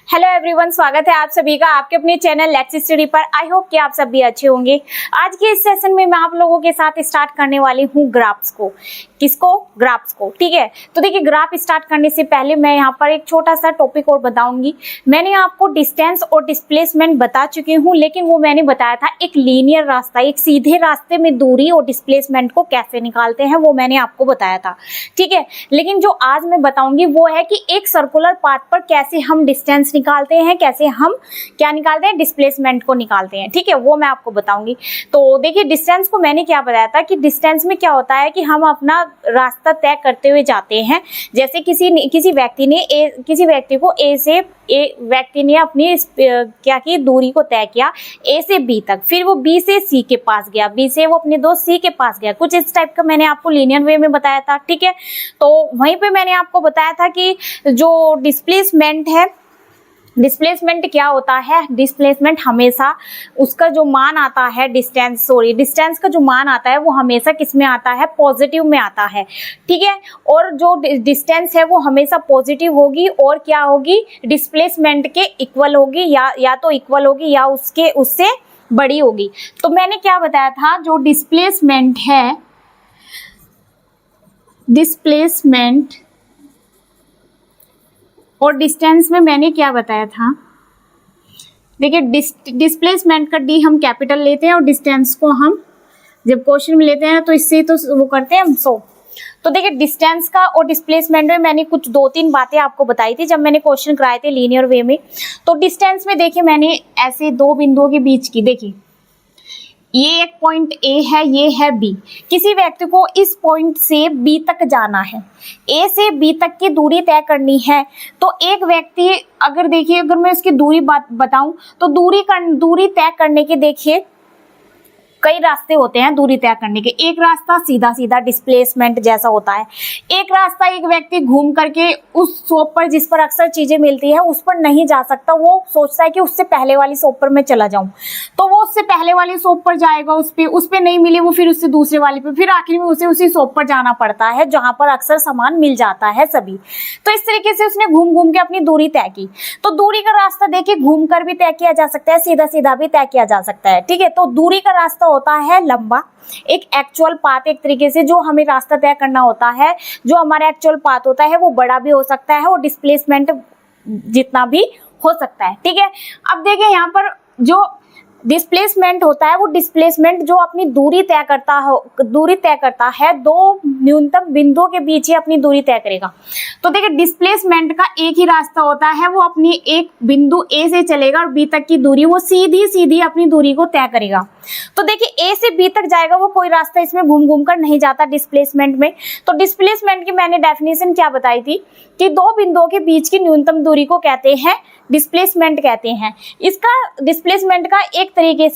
Hello everyone, स्वागत है आप सभी का आपके अपने चैनल लेट्स स्टडी पर। आई होप कि आप सब भी अच्छे होंगे। आज के इस सेशन में मैं आप लोगों के साथ स्टार्ट करने वाली हूँ ग्राफ्स को। किसको? ग्राफ्स को। ठीक है, तो देखिए ग्राफ स्टार्ट करने से पहले मैं यहाँ पर एक छोटा सा टॉपिक और बताऊंगी। मैंने आपको डिस्टेंस और डिस्प्लेसमेंट बता चुकी हूँ, लेकिन वो मैंने बताया था एक लीनियर रास्ता, एक सीधे रास्ते में दूरी और डिस्प्लेसमेंट को कैसे निकालते हैं वो मैंने आपको बताया था। ठीक है, लेकिन जो आज मैं बताऊंगी वो है कि एक सर्कुलर पाथ पर कैसे हम डिस्टेंस निकालते हैं, कैसे हम क्या निकालते हैं, डिस्प्लेसमेंट को निकालते हैं। ठीक है, वो मैं आपको बताऊंगी। तो देखिए डिस्टेंस को मैंने क्या बताया था कि डिस्टेंस में क्या होता है कि हम अपना रास्ता तय करते हुए जाते हैं। जैसे किसी व्यक्ति को व्यक्ति ने अपनी क्या की दूरी को तय किया ए से बी तक, फिर वो बी से सी के पास गया, बी से वो अपने दोस्त सी के पास गया। कुछ इस टाइप का मैंने आपको लीनियर वे में बताया था। ठीक है, तो वहीं पे मैंने आपको बताया था कि जो डिस्प्लेसमेंट है, डिस्प्लेसमेंट क्या होता है, डिस्प्लेसमेंट हमेशा उसका जो मान आता है डिस्टेंस का जो मान आता है वो हमेशा किस में आता है, पॉजिटिव में आता है। ठीक है, और जो डिस्टेंस है वो हमेशा पॉजिटिव होगी और क्या होगी, डिस्प्लेसमेंट के इक्वल होगी, या तो इक्वल होगी या उससे बड़ी होगी। तो मैंने क्या बताया था, जो डिस्प्लेसमेंट है, डिस्प्लेसमेंट और डिस्टेंस में मैंने क्या बताया था। देखिए डिस्प्लेसमेंट का डी हम कैपिटल लेते हैं और डिस्टेंस को हम जब क्वेश्चन में लेते हैं तो इससे तो वो करते हैं हम सो। तो देखिए डिस्टेंस का और डिस्प्लेसमेंट में मैंने कुछ 2-3 बातें आपको बताई थी जब मैंने क्वेश्चन कराए थे लीनियर वे में। तो डिस्टेंस में देखिए मैंने ऐसे दो बिंदुओं के बीच की, देखिए ये एक पॉइंट ए है, ये है बी। किसी व्यक्ति को इस पॉइंट से बी तक जाना है, ए से बी तक की दूरी तय करनी है। तो एक व्यक्ति अगर मैं इसकी दूरी बताऊं तो दूरी तय करने के देखिए कई रास्ते होते हैं दूरी तय करने के। एक रास्ता सीधा सीधा डिस्प्लेसमेंट जैसा होता है, एक रास्ता एक व्यक्ति घूम करके उस शॉप पर जिस पर अक्सर चीजें मिलती है उस पर नहीं जा सकता, वो सोचता है कि उससे पहले वाली शॉप पर मैं चला जाऊं, तो वो उससे पहले वाली शॉप पर जाएगा, उस पे नहीं मिले वो फिर उससे दूसरे वाली पे, फिर आखिर में उसे उसी शॉप पर जाना पड़ता है जहां पर अक्सर सामान मिल जाता है सभी। तो इस तरीके से उसने घूम घूम के अपनी दूरी तय की। तो दूरी का रास्ता देखिए घूम कर भी तय किया जा सकता है, सीधा सीधा भी तय किया जा सकता है। ठीक है, तो दूरी का रास्ता होता है लंबा, एक एक्चुअल पाथ, एक तरीके से जो हमें रास्ता तय करना होता है, जो हमारा एक्चुअल पाथ होता है वो बड़ा भी हो सकता है और डिस्प्लेसमेंट जितना भी हो सकता है। ठीक है, अब देखिए यहाँ पर जो डिस्प्लेसमेंट होता है वो डिस्प्लेसमेंट जो अपनी दूरी तय करता है दो न्यूनतम बिंदुओं के बीच ही अपनी दूरी तय करेगा। तो देखिए डिस्प्लेसमेंट का एक ही रास्ता होता है, वो अपनी एक बिंदु ए से चलेगा और बी तक की दूरी वो सीधी अपनी दूरी को तय करेगा। तो देखिए ए से बी तक जाएगा, वो कोई रास्ता इसमें घूम घूम कर नहीं जाता डिस्प्लेसमेंट में। तो डिस्प्लेसमेंट की मैंने डेफिनेशन क्या बताई थी कि दो बिंदुओं के बीच की न्यूनतम दूरी को कहते हैं डिस्प्लेसमेंट कहते हैं। इसका डिस्प्लेसमेंट का एक तरीके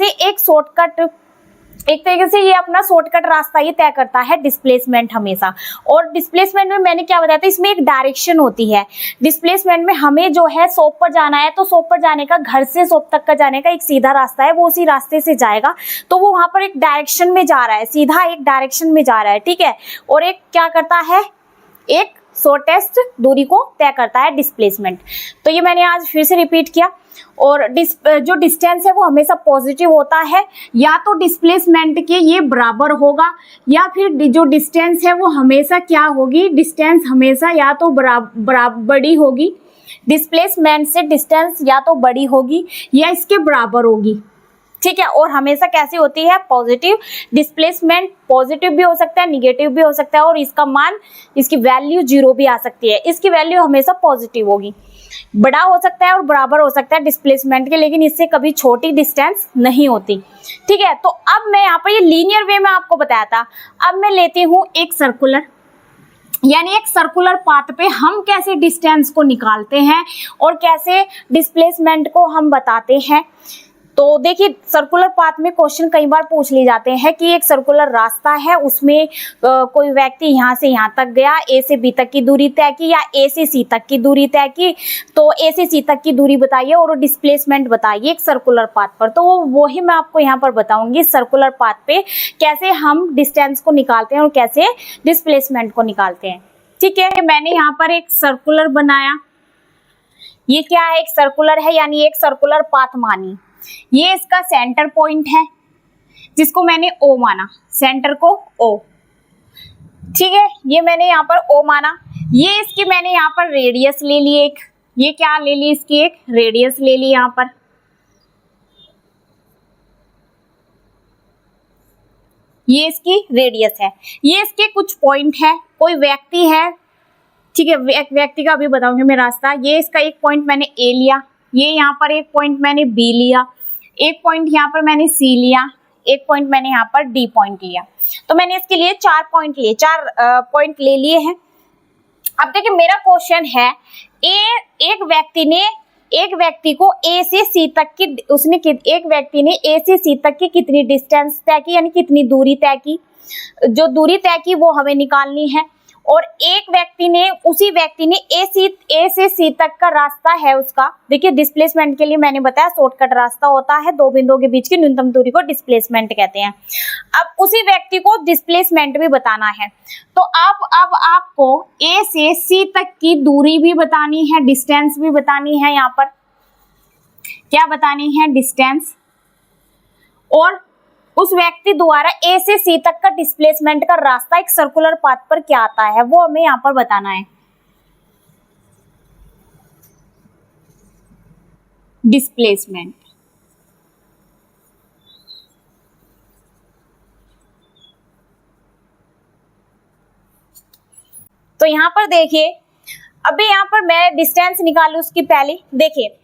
से ये अपना शॉर्टकट रास्ता ये तय करता है डिस्प्लेसमेंट हमेशा। और डिस्प्लेसमेंट में मैंने क्या बताया था, इसमें एक डायरेक्शन होती है। डिस्प्लेसमेंट में हमें जो है शॉप पर जाना है, तो शॉप पर जाने का, घर से शॉप तक का जाने का एक सीधा रास्ता है, वो उसी रास्ते से जाएगा, तो वो वहां पर एक डायरेक्शन में जा रहा है, सीधा एक डायरेक्शन में जा रहा है। ठीक है, और एक क्या करता है, एक शॉर्टेस्ट दूरी को तय करता है डिस्प्लेसमेंट। तो ये मैंने आज फिर से रिपीट किया। और जो डिस्टेंस है वो हमेशा पॉजिटिव होता है, या तो डिस्प्लेसमेंट के ये बराबर होगा, या फिर जो डिस्टेंस है वो हमेशा क्या होगी, डिस्टेंस हमेशा या तो बड़ी होगी, डिस्प्लेसमेंट से डिस्टेंस या तो बड़ी होगी या इसके बराबर होगी। ठीक है, और हमेशा कैसी होती है, पॉजिटिव। डिस्प्लेसमेंट पॉजिटिव भी हो सकता है, निगेटिव भी हो सकता है, और इसका मान, इसकी वैल्यू 0 भी आ सकती है। इसकी वैल्यू हमेशा पॉजिटिव होगी, बड़ा हो सकता है और बराबर हो सकता है डिस्प्लेसमेंट के, लेकिन इससे कभी छोटी डिस्टेंस नहीं होती। ठीक है, तो अब मैं यहाँ पर ये लीनियर वे में आपको बताया था। अब मैं लेती हूँ एक सर्कुलर, यानी एक सर्कुलर पाथ पे हम कैसे डिस्टेंस को निकालते हैं और कैसे डिस्प्लेसमेंट को हम बताते हैं। तो देखिए सर्कुलर पाथ में क्वेश्चन कई बार पूछ लिए जाते हैं कि एक सर्कुलर रास्ता है, उसमें कोई व्यक्ति यहाँ से यहाँ तक गया, ए से बी तक की दूरी तय की या ए से सी तक की दूरी तय की, तो ए से सी तक की दूरी बताइए और डिस्प्लेसमेंट बताइए एक सर्कुलर पाथ पर। तो वही मैं आपको यहाँ पर बताऊंगी सर्कुलर पाथ पे कैसे हम डिस्टेंस को निकालते हैं और कैसे डिस्प्लेसमेंट को निकालते हैं। ठीक है, मैंने यहाँ पर एक सर्कुलर बनाया, ये क्या है, एक सर्कुलर है, यानी एक सर्कुलर पाथ मानी। ये इसका सेंटर पॉइंट है जिसको मैंने O माना, सेंटर को O, ठीक है, ये मैंने यहाँ पर O माना। ये इसकी मैंने यहाँ पर रेडियस ले ली एक, ये क्या ले ली, इसकी एक रेडियस ले ली यहाँ पर। ये इसकी रेडियस है, ये इसके कुछ पॉइंट है, कोई व्यक्ति है, ठीक है, व्यक्ति का अभी बताऊंगी मैं रास्ता। ये इसका एक पॉइंट मैंने A लिया, ये यहाँ पर एक पॉइंट मैंने B लिया, एक पॉइंट यहाँ पर मैंने C लिया, एक पॉइंट मैंने यहाँ पर D पॉइंट लिया। तो मैंने इसके लिए 4 पॉइंट लिए, 4 पॉइंट ले लिए हैं। अब देखिए मेरा क्वेश्चन है, एक व्यक्ति को A से C तक की, एक व्यक्ति ने A से C तक की कितनी डिस्टेंस तय की, यानी कितनी दूरी तय की, जो दूरी तय की वो हमें निकालनी है। और उसी व्यक्ति ने A से C तक का रास्ता है उसका, देखिए डिस्प्लेसमेंट के लिए मैंने बताया शॉर्टकट रास्ता होता है, दो बिंदुओं के बीच की न्यूनतम दूरी को डिस्प्लेसमेंट कहते हैं। अब उसी व्यक्ति को डिस्प्लेसमेंट भी बताना है, तो अब आपको A से C तक की दूरी भी बतानी है, डिस्टेंस भी बतानी है। यहाँ पर क्या बतानी है, डिस्टेंस, और उस व्यक्ति द्वारा A से C तक का डिस्प्लेसमेंट का रास्ता एक सर्कुलर पाथ पर क्या आता है वो हमें यहाँ पर बताना है। डिस्प्लेसमेंट, तो यहाँ पर देखिए, अभी यहाँ पर मैं डिस्टेंस निकालू उसकी पहले, देखिए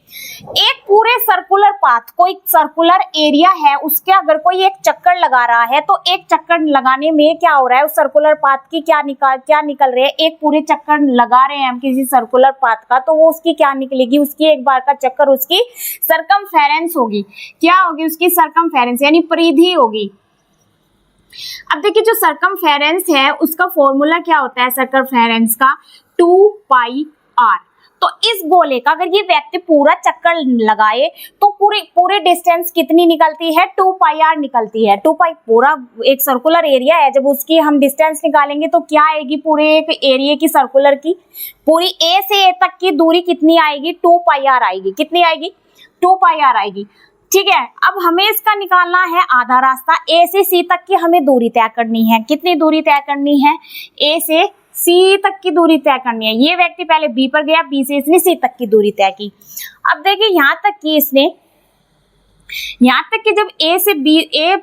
एक पूरे सर्कुलर पाथ, कोई सर्कुलर एरिया है, उसके अगर कोई एक चक्कर लगा रहा है तो एक चक्कर लगाने में क्या हो रहा है, उस सर्कुलर पाथ की क्या निकल रहे हैं, एक पूरे चक्कर लगा रहे हैं हम किसी सर्कुलर पाथ का, तो वो उसकी क्या निकलेगी, उसकी एक बार का चक्कर उसकी सरकमफेरेंस होगी। क्या होगी उसकी सरकमफेरेंस, यानी परिधि होगी। अब देखिए जो सरकमफेरेंस है उसका फॉर्मूला क्या होता है सरकमफेरेंस का, 2πr। तो इस गोले का अगर ये व्यक्ति पूरा चक्कर लगाए तो पूरे डिस्टेंस कितनी निकलती है, 2πr निकलती है। 2π पूरा एक सर्कुलर एरिया है, जब उसकी हम डिस्टेंस निकालेंगे तो क्या आएगी, पूरे एक एरिया की सर्कुलर की पूरी A से A तक की दूरी कितनी आएगी, 2πr आएगी। कितनी आएगी, 2πr आएगी। ठीक है, अब हमें इसका निकालना है आधा रास्ता, A से C तक की हमें दूरी तय करनी है। कितनी दूरी तय करनी है, A से C तक की दूरी तय करनी है। ये व्यक्ति पहले B पर गया, B से इसने C तक की दूरी तय की। अब देखिए यहाँ तक कि जब A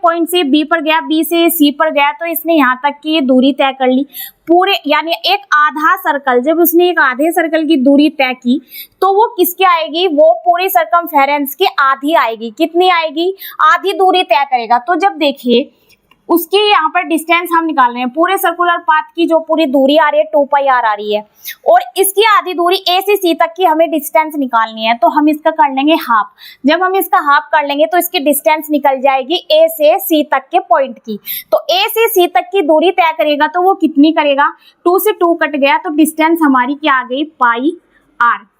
पॉइंट से B पर गया, B से C पर गया, तो इसने यहाँ तक की ये दूरी तय कर ली पूरे, यानी एक आधा सर्कल, जब उसने एक आधे सर्कल की दूरी तय की तो वो किसकी आएगी, वो पूरी सरकमफेरेंस की आधी आएगी। कितनी आएगी, आधी दूरी तय करेगा। तो जब देखिए उसकी यहाँ पर डिस्टेंस हम निकाल रहे हैं, पूरे सर्कुलर पाथ की जो पूरी दूरी आ रही है 2πr आ रही है, और इसकी आधी दूरी A से C तक की हमें डिस्टेंस निकालनी है, तो हम इसका कर लेंगे हाफ। जब हम इसका हाफ कर लेंगे तो इसकी डिस्टेंस निकल जाएगी A से C तक के पॉइंट की। तो A से C तक की दूरी तय करेगा तो वो कितनी करेगा, 2 से 2 कट गया, तो डिस्टेंस हमारी क्या आ गई, πr।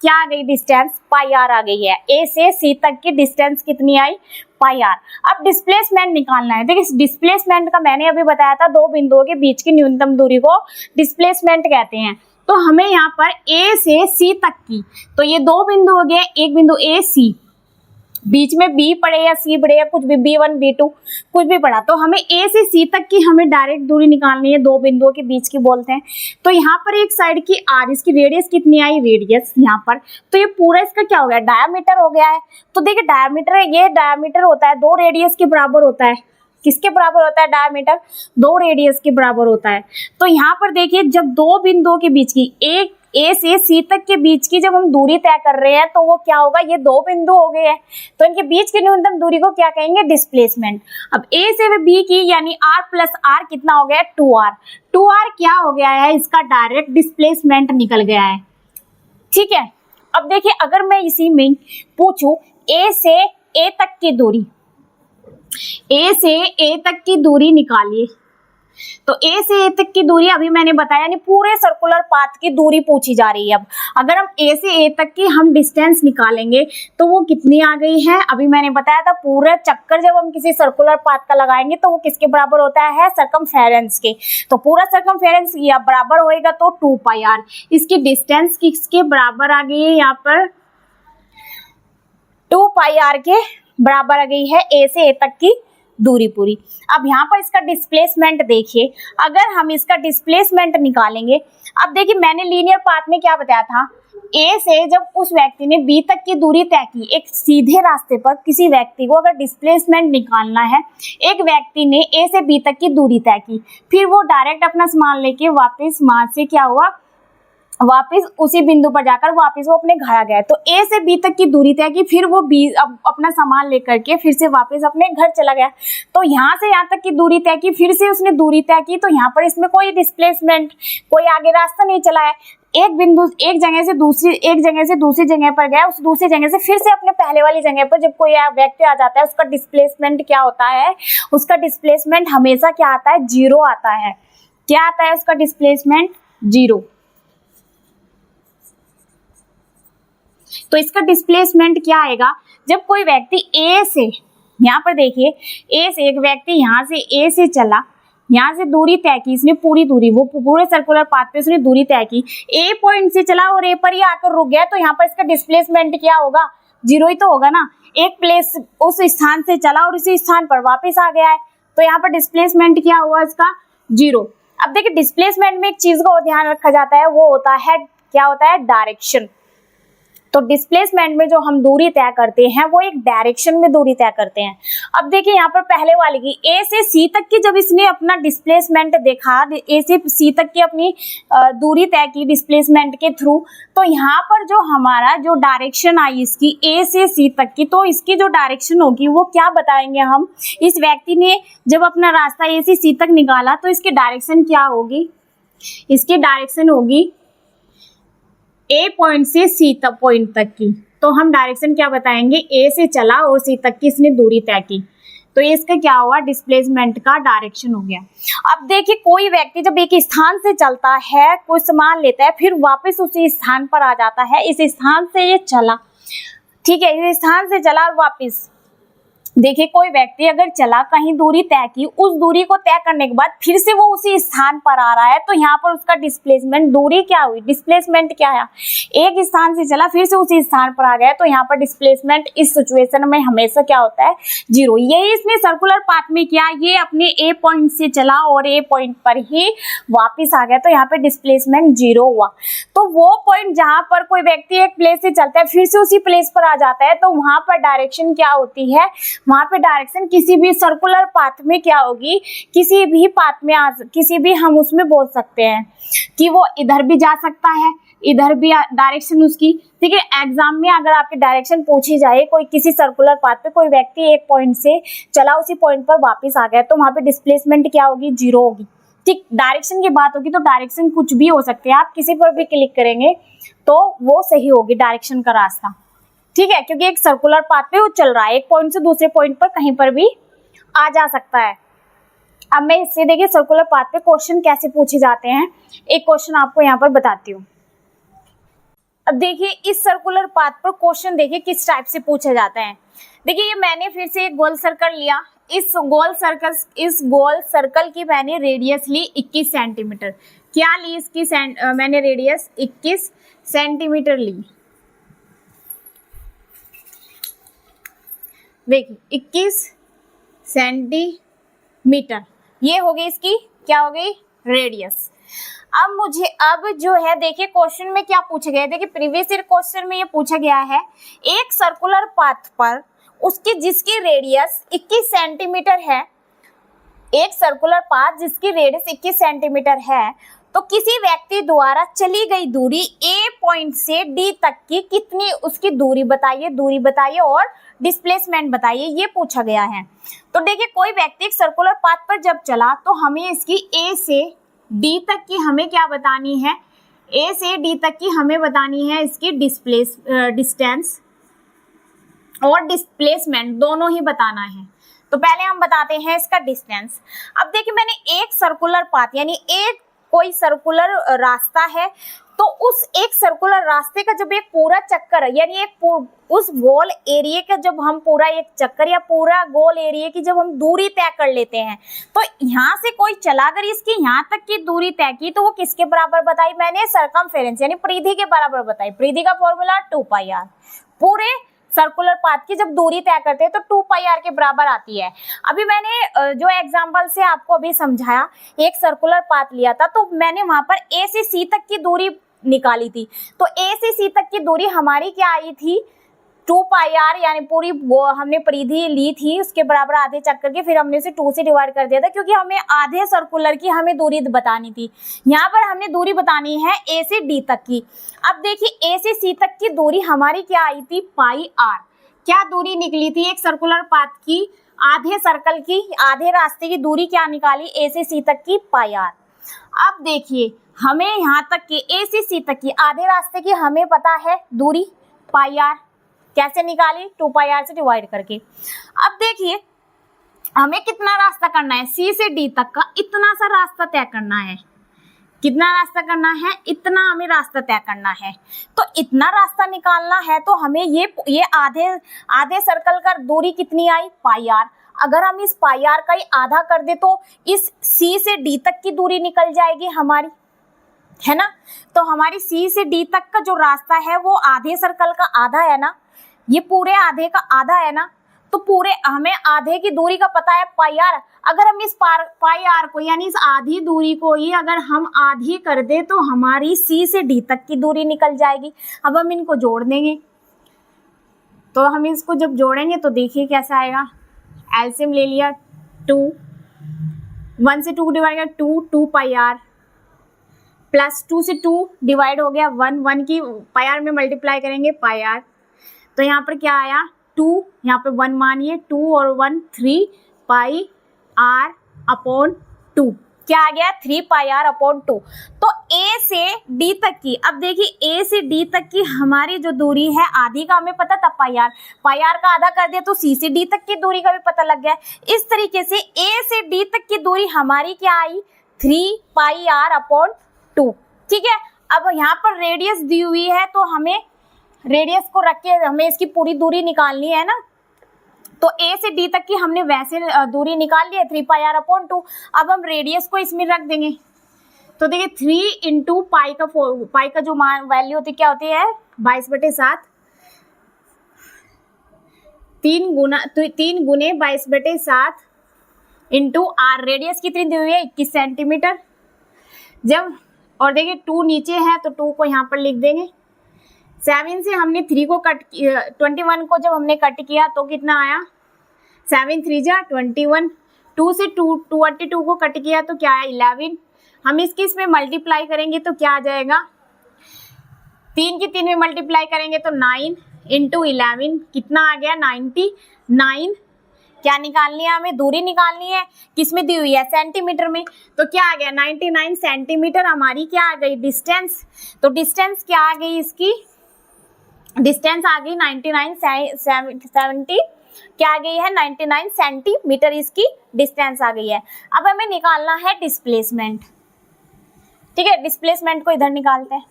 क्या आ गई डिस्टेंस, πr आ गई है। A से C तक की डिस्टेंस कितनी आई, πr। अब डिस्प्लेसमेंट निकालना है। देखिए डिस्प्लेसमेंट का मैंने अभी बताया था, दो बिंदुओं के बीच की न्यूनतम दूरी को डिस्प्लेसमेंट कहते हैं। तो हमें यहाँ पर A से C तक की, तो ये दो बिंदु हो गए, एक बिंदु A C, बीच में B पड़े या C पड़े या कुछ भी, B1 B2 कुछ भी पड़ा, तो हमें A से C तक की हमें डायरेक्ट दूरी निकालनी है, दो बिंदुओं के बीच की बोलते हैं। तो यहाँ पर एक साइड की R, इसकी रेडियस कितनी आई, रेडियस यहाँ पर, तो ये पूरा इसका क्या हो गया, डायामीटर हो गया है। तो देखिए डायामीटर, ये डायामीटर होता है 2 रेडियस के बराबर होता है। किसके बराबर होता है डायामीटर, 2 रेडियस के बराबर होता है। तो यहाँ पर देखिए जब दो बिंदुओं के बीच की, एक A से C तक के बीच की जब हम दूरी तय कर रहे हैं तो वो क्या होगा, ये दो बिंदु हो गए हैं, तो इनके बीच की न्यूनतम दूरी को क्या कहेंगे, डिस्प्लेसमेंट। अब A से B की यानी R प्लस R कितना हो गया, 2R। 2R क्या हो गया है, इसका डायरेक्ट डिस्प्लेसमेंट निकल गया है। ठीक है, अब देखिए अगर मैं इसी में पूछूं A से A तक की दूरी, A से A तक की दूरी निकालिए, तो A से A तक की दूरी अभी मैंने बताया, यानी पूरे सर्कुलर पाथ की दूरी पूछी जा रही है। अब अगर हम A से A तक की हम डिस्टेंस निकालेंगे तो वो कितनी आ गई है, अभी मैंने बताया था पूरा चक्कर जब हम किसी सर्कुलर पाथ का लगाएंगे तो वो किसके बराबर होता है, सरकमफेरेंस के। तो पूरा सरकमफेरेंस या बराबर होएगा तो 2πr। इसकी डिस्टेंस किसके बराबर आ गई है, यहाँ पर पाई आर के बराबर आ गई है ए से ए तक की दूरी पूरी। अब यहाँ पर इसका डिस्प्लेसमेंट देखिए, अगर हम इसका डिस्प्लेसमेंट निकालेंगे, अब देखिए मैंने लीनियर पाथ में क्या बताया था, ए से जब उस व्यक्ति ने बी तक की दूरी तय की, एक सीधे रास्ते पर किसी व्यक्ति को अगर डिस्प्लेसमेंट निकालना है, एक व्यक्ति ने ए से बी तक की दूरी तय की, फिर वो डायरेक्ट अपना सामान लेके वापस वहां से क्या हुआ, वापस उसी बिंदु पर जाकर वापस वो अपने घर आ गया। तो ए से बी तक की दूरी तय की, फिर वो बी अपना सामान लेकर के फिर से वापस अपने घर चला गया। तो यहाँ से यहाँ तक की दूरी तय की, फिर से उसने दूरी तय की, तो यहाँ पर इसमें कोई डिस्प्लेसमेंट, कोई आगे रास्ता नहीं चला है। एक बिंदु एक जगह से दूसरी जगह पर गया, उस दूसरी जगह से फिर से अपने पहले वाली जगह पर जब कोई व्यक्ति आ जाता है, उसका डिस्प्लेसमेंट क्या होता है, उसका डिस्प्लेसमेंट हमेशा क्या आता है, 0 आता है। क्या आता है उसका डिस्प्लेसमेंट, 0। तो इसका डिस्प्लेसमेंट क्या आएगा, जब कोई व्यक्ति ए से, यहाँ पर देखिए ए से एक व्यक्ति यहाँ से ए से चला, यहाँ से दूरी तय की, इसने पूरी दूरी, वो पूरे सर्कुलर पाथ पे उसने दूरी तय की, ए पॉइंट से चला और ए पर ही आकर रुक गया, तो यहाँ पर इसका डिस्प्लेसमेंट क्या होगा, 0 ही तो होगा ना। एक प्लेस उस स्थान से चला और उसी स्थान पर वापस आ गया है, तो यहाँ पर डिस्प्लेसमेंट क्या हुआ इसका, 0। अब देखिए डिस्प्लेसमेंट में एक चीज का और ध्यान रखा जाता है, वो होता है, क्या होता है, डायरेक्शन। तो डिस्प्लेसमेंट में जो हम दूरी तय करते हैं वो एक डायरेक्शन में दूरी तय करते हैं। अब देखिए यहाँ पर पहले वाले की ए से सी तक की जब इसने अपना डिस्प्लेसमेंट देखा, ए से सी तक की अपनी दूरी तय की डिस्प्लेसमेंट के थ्रू, तो यहाँ पर जो हमारा जो डायरेक्शन आई इसकी ए से सी तक की, तो इसकी जो डायरेक्शन होगी वो क्या बताएंगे हम, इस व्यक्ति ने जब अपना रास्ता ए से सी तक निकाला तो इसकी डायरेक्शन क्या होगी, इसकी डायरेक्शन होगी ए पॉइंट से सी तक पॉइंट तक की। तो हम डायरेक्शन क्या बताएंगे, ए से चला और सी तक की इसने दूरी तय की, तो इसका क्या हुआ, डिस्प्लेसमेंट का डायरेक्शन हो गया। अब देखिए कोई व्यक्ति जब एक स्थान से चलता है, कोई सामान लेता है, फिर वापस उसी स्थान पर आ जाता है, इस स्थान से ये चला, ठीक है, इस स्थान से चला और वापस, देखिए कोई व्यक्ति अगर चला, कहीं दूरी तय की, उस दूरी को तय करने के बाद फिर से वो उसी स्थान पर आ रहा है, तो यहाँ पर उसका डिस्प्लेसमेंट, दूरी क्या हुई, डिस्प्लेसमेंट क्या है, एक स्थान से चला फिर से उसी स्थान पर आ गया, तो यहाँ पर डिस्प्लेसमेंट इस सिचुएशन में हमेशा क्या होता है, 0। यही इसने सर्कुलर पाथ में किया, ये अपने ए पॉइंट से चला और ए पॉइंट पर ही वापिस आ गया, तो यहाँ पे डिस्प्लेसमेंट 0 हुआ। तो वो पॉइंट जहाँ पर कोई व्यक्ति एक प्लेस से चलता है फिर से उसी प्लेस पर आ जाता है, तो वहां पर डायरेक्शन क्या होती है, वहां पे डायरेक्शन किसी भी सर्कुलर पाथ में क्या होगी, किसी भी पाथ में किसी भी हम उसमें बोल सकते हैं कि वो इधर भी जा सकता है, इधर भी डायरेक्शन उसकी, ठीक है। एग्जाम में अगर आपकी डायरेक्शन पूछी जाए, कोई किसी सर्कुलर पाथ पे कोई व्यक्ति एक पॉइंट से चला उसी पॉइंट पर वापस आ गया, तो वहां पे डिस्प्लेसमेंट क्या होगी, 0 होगी, ठीक। डायरेक्शन की बात होगी तो डायरेक्शन कुछ भी हो सकते हैं, आप किसी पर भी क्लिक करेंगे तो वो सही होगी डायरेक्शन का रास्ता, ठीक है, क्योंकि एक सर्कुलर पाथ पे वो चल रहा है, एक पॉइंट से दूसरे पॉइंट पर कहीं पर भी आ जा सकता है। अब मैं इससे देखिए सर्कुलर पाथ पे क्वेश्चन कैसे पूछे जाते हैं, एक क्वेश्चन आपको यहाँ पर बताती हूँ। अब देखिए इस सर्कुलर पाथ पर क्वेश्चन देखिए किस टाइप से पूछे जाते हैं। देखिए ये मैंने फिर से एक गोल सर्कल लिया, इस गोल सर्कल की मैंने रेडियस ली 21 सेंटीमीटर। क्या ली इसकी मैंने रेडियस 21 सेंटीमीटर ली। देखिए 21 सेंटीमीटर ये हो गई इसकी, क्या हो गई, रेडियस। अब जो है देखिए क्वेश्चन में क्या पूछा गया है, देखिए प्रीवियस ईयर क्वेश्चन में ये पूछा गया है, एक सर्कुलर पाथ पर उसकी जिसकी रेडियस 21 सेंटीमीटर है, एक सर्कुलर पाथ जिसकी रेडियस 21 सेंटीमीटर है, तो किसी व्यक्ति द्वारा चली गई दूरी ए पॉइंट से डी तक की कितनी उसकी दूरी बताइए और डिस्प्लेसमेंट बताइए, ये पूछा गया है। तो देखिए कोई व्यक्ति एक सर्कुलर पाथ पर जब चला तो हमें इसकी ए से डी तक की हमें क्या बतानी है, ए से डी तक की हमें बतानी है इसकी डिस्टेंस और डिस्प्लेसमेंट दोनों ही बताना है। तो पहले हम बताते हैं इसका डिस्टेंस। अब देखिए मैंने एक सर्कुलर पाथ यानी एक कोई सर्कुलर रास्ता है, तो उस एक सर्कुलर रास्ते का जब एक पूरा चक्कर यानी एक उस गोल एरिया का जब हम पूरा एक चक्कर या पूरा गोल एरिया की जब हम दूरी तय कर लेते हैं, तो यहाँ से कोई चला अगर इसकी यहाँ तक की दूरी तय की तो वो किसके बराबर बताई मैंने, सरकमफेरेंस यानी परिधि के बराबर बताई। परिधि का फॉर्मूला 2 पाई r। पूरे सर्कुलर पाथ की जब दूरी तय करते हैं तो 2 पाई आर के बराबर आती है। अभी मैंने जो एग्जांपल से आपको अभी समझाया, एक सर्कुलर पाथ लिया था तो मैंने वहां पर ए से सी तक की दूरी निकाली थी, तो ए से सी तक की दूरी हमारी क्या आई थी 2 पाई आर, यानी पूरी वो हमने परिधि ली थी उसके बराबर आधे चक्कर के, फिर हमने उसे 2 से डिवाइड कर दिया था क्योंकि हमें आधे सर्कुलर की हमें दूरी बतानी थी। यहाँ पर हमने दूरी बतानी है ए से डी तक की। अब देखिए ए से सी तक की दूरी हमारी क्या आई थी पाई आर। क्या दूरी निकली थी एक सर्कुलर पाथ की, आधे सर्कल की, आधे रास्ते की दूरी क्या निकाली ए से सी तक की पाई आर। अब देखिए हमें यहाँ तक की ए से सी तक की आधे रास्ते की हमें पता है दूरी पाई आर, कैसे निकाली 2 पाई आर से डिवाइड करके। अब देखिए हमें कितना रास्ता करना है सी से डी तक का, इतना सा रास्ता तय करना है। कितना रास्ता करना है, इतना हमें रास्ता तय करना है। तो इतना रास्ता निकालना है तो हमें ये आधे सर्कल का दूरी कितनी आई पाई आर। अगर हम इस पाई आर का ही आधा कर दे तो इस सी से डी तक की दूरी निकल जाएगी हमारी, है ना। तो हमारी सी से डी तक का जो रास्ता है वो आधे सर्कल का आधा है ना, ये पूरे आधे का आधा है ना, तो पूरे हमें आधे की दूरी का पता है पाई आर। अगर हम इस पाई आर को यानी इस आधी दूरी को ही अगर हम आधी कर दे तो हमारी सी से डी तक की दूरी निकल जाएगी। अब हम इनको जोड़ देंगे, तो हम इसको जब जोड़ेंगे तो देखिए कैसा आएगा। एलसीएम ले लिया 2, 1 से 2 डिवाइड किया 2 पाई आर, प्लस 2 से 2 डिवाइड हो गया 1 की पाई आर में मल्टीप्लाई करेंगे पाई आर, तो यहाँ पर क्या आया 2, यहाँ पे 1 मानिए 2 और 1 3 पाई आर अपॉन 2, क्या आ गया 3 पाई आर अपॉन 2। तो ए से डी तक की, अब देखिए ए से डी तक की हमारी जो दूरी है आधी का हमें पता था पाई आर का आधा कर दिया तो सी से डी तक की दूरी का भी पता लग गया। इस तरीके से ए से डी तक की दूरी हमारी क्या आई 3 पाई आर अपॉन 2, ठीक है। अब यहाँ पर रेडियस दी हुई है तो हमें रेडियस को रख के हमें इसकी पूरी दूरी निकालनी है ना, तो ए से डी तक की हमने वैसे दूरी निकाल ली है 3 पाई आर अपॉन 2। अब हम रेडियस को इसमें रख देंगे, तो देखिए 3 इंटू पाई का जो वैल्यू होती क्या होती है 22/7, 3 गुने 22/7 इंटू आर। रेडियस कितनी दी हुई है 21 सेंटीमीटर। जब और देखिए 2 नीचे है तो 2 को यहाँ पर लिख देंगे। 7 से हमने 3 को कट 21 को जब हमने कट किया तो कितना आया 7 3 जा 21, 2 से 22 को कट किया तो क्या आया 11। हम इसमें मल्टीप्लाई करेंगे तो क्या आ जाएगा 3 की 3 में मल्टीप्लाई करेंगे तो 9 इंटू 11 कितना आ गया 99। क्या निकालनी है हमें दूरी निकालनी है, किसमें दी हुई है सेंटीमीटर में, तो क्या आ गया 99 सेंटीमीटर हमारी क्या आ गई डिस्टेंस। तो डिस्टेंस क्या आ गई इसकी, डिस्टेंस आ गई 70 क्या आ गई है 99 सेंटीमीटर इसकी डिस्टेंस आ गई है। अब हमें निकालना है डिस्प्लेसमेंट, ठीक है। डिस्प्लेसमेंट को इधर निकालते हैं,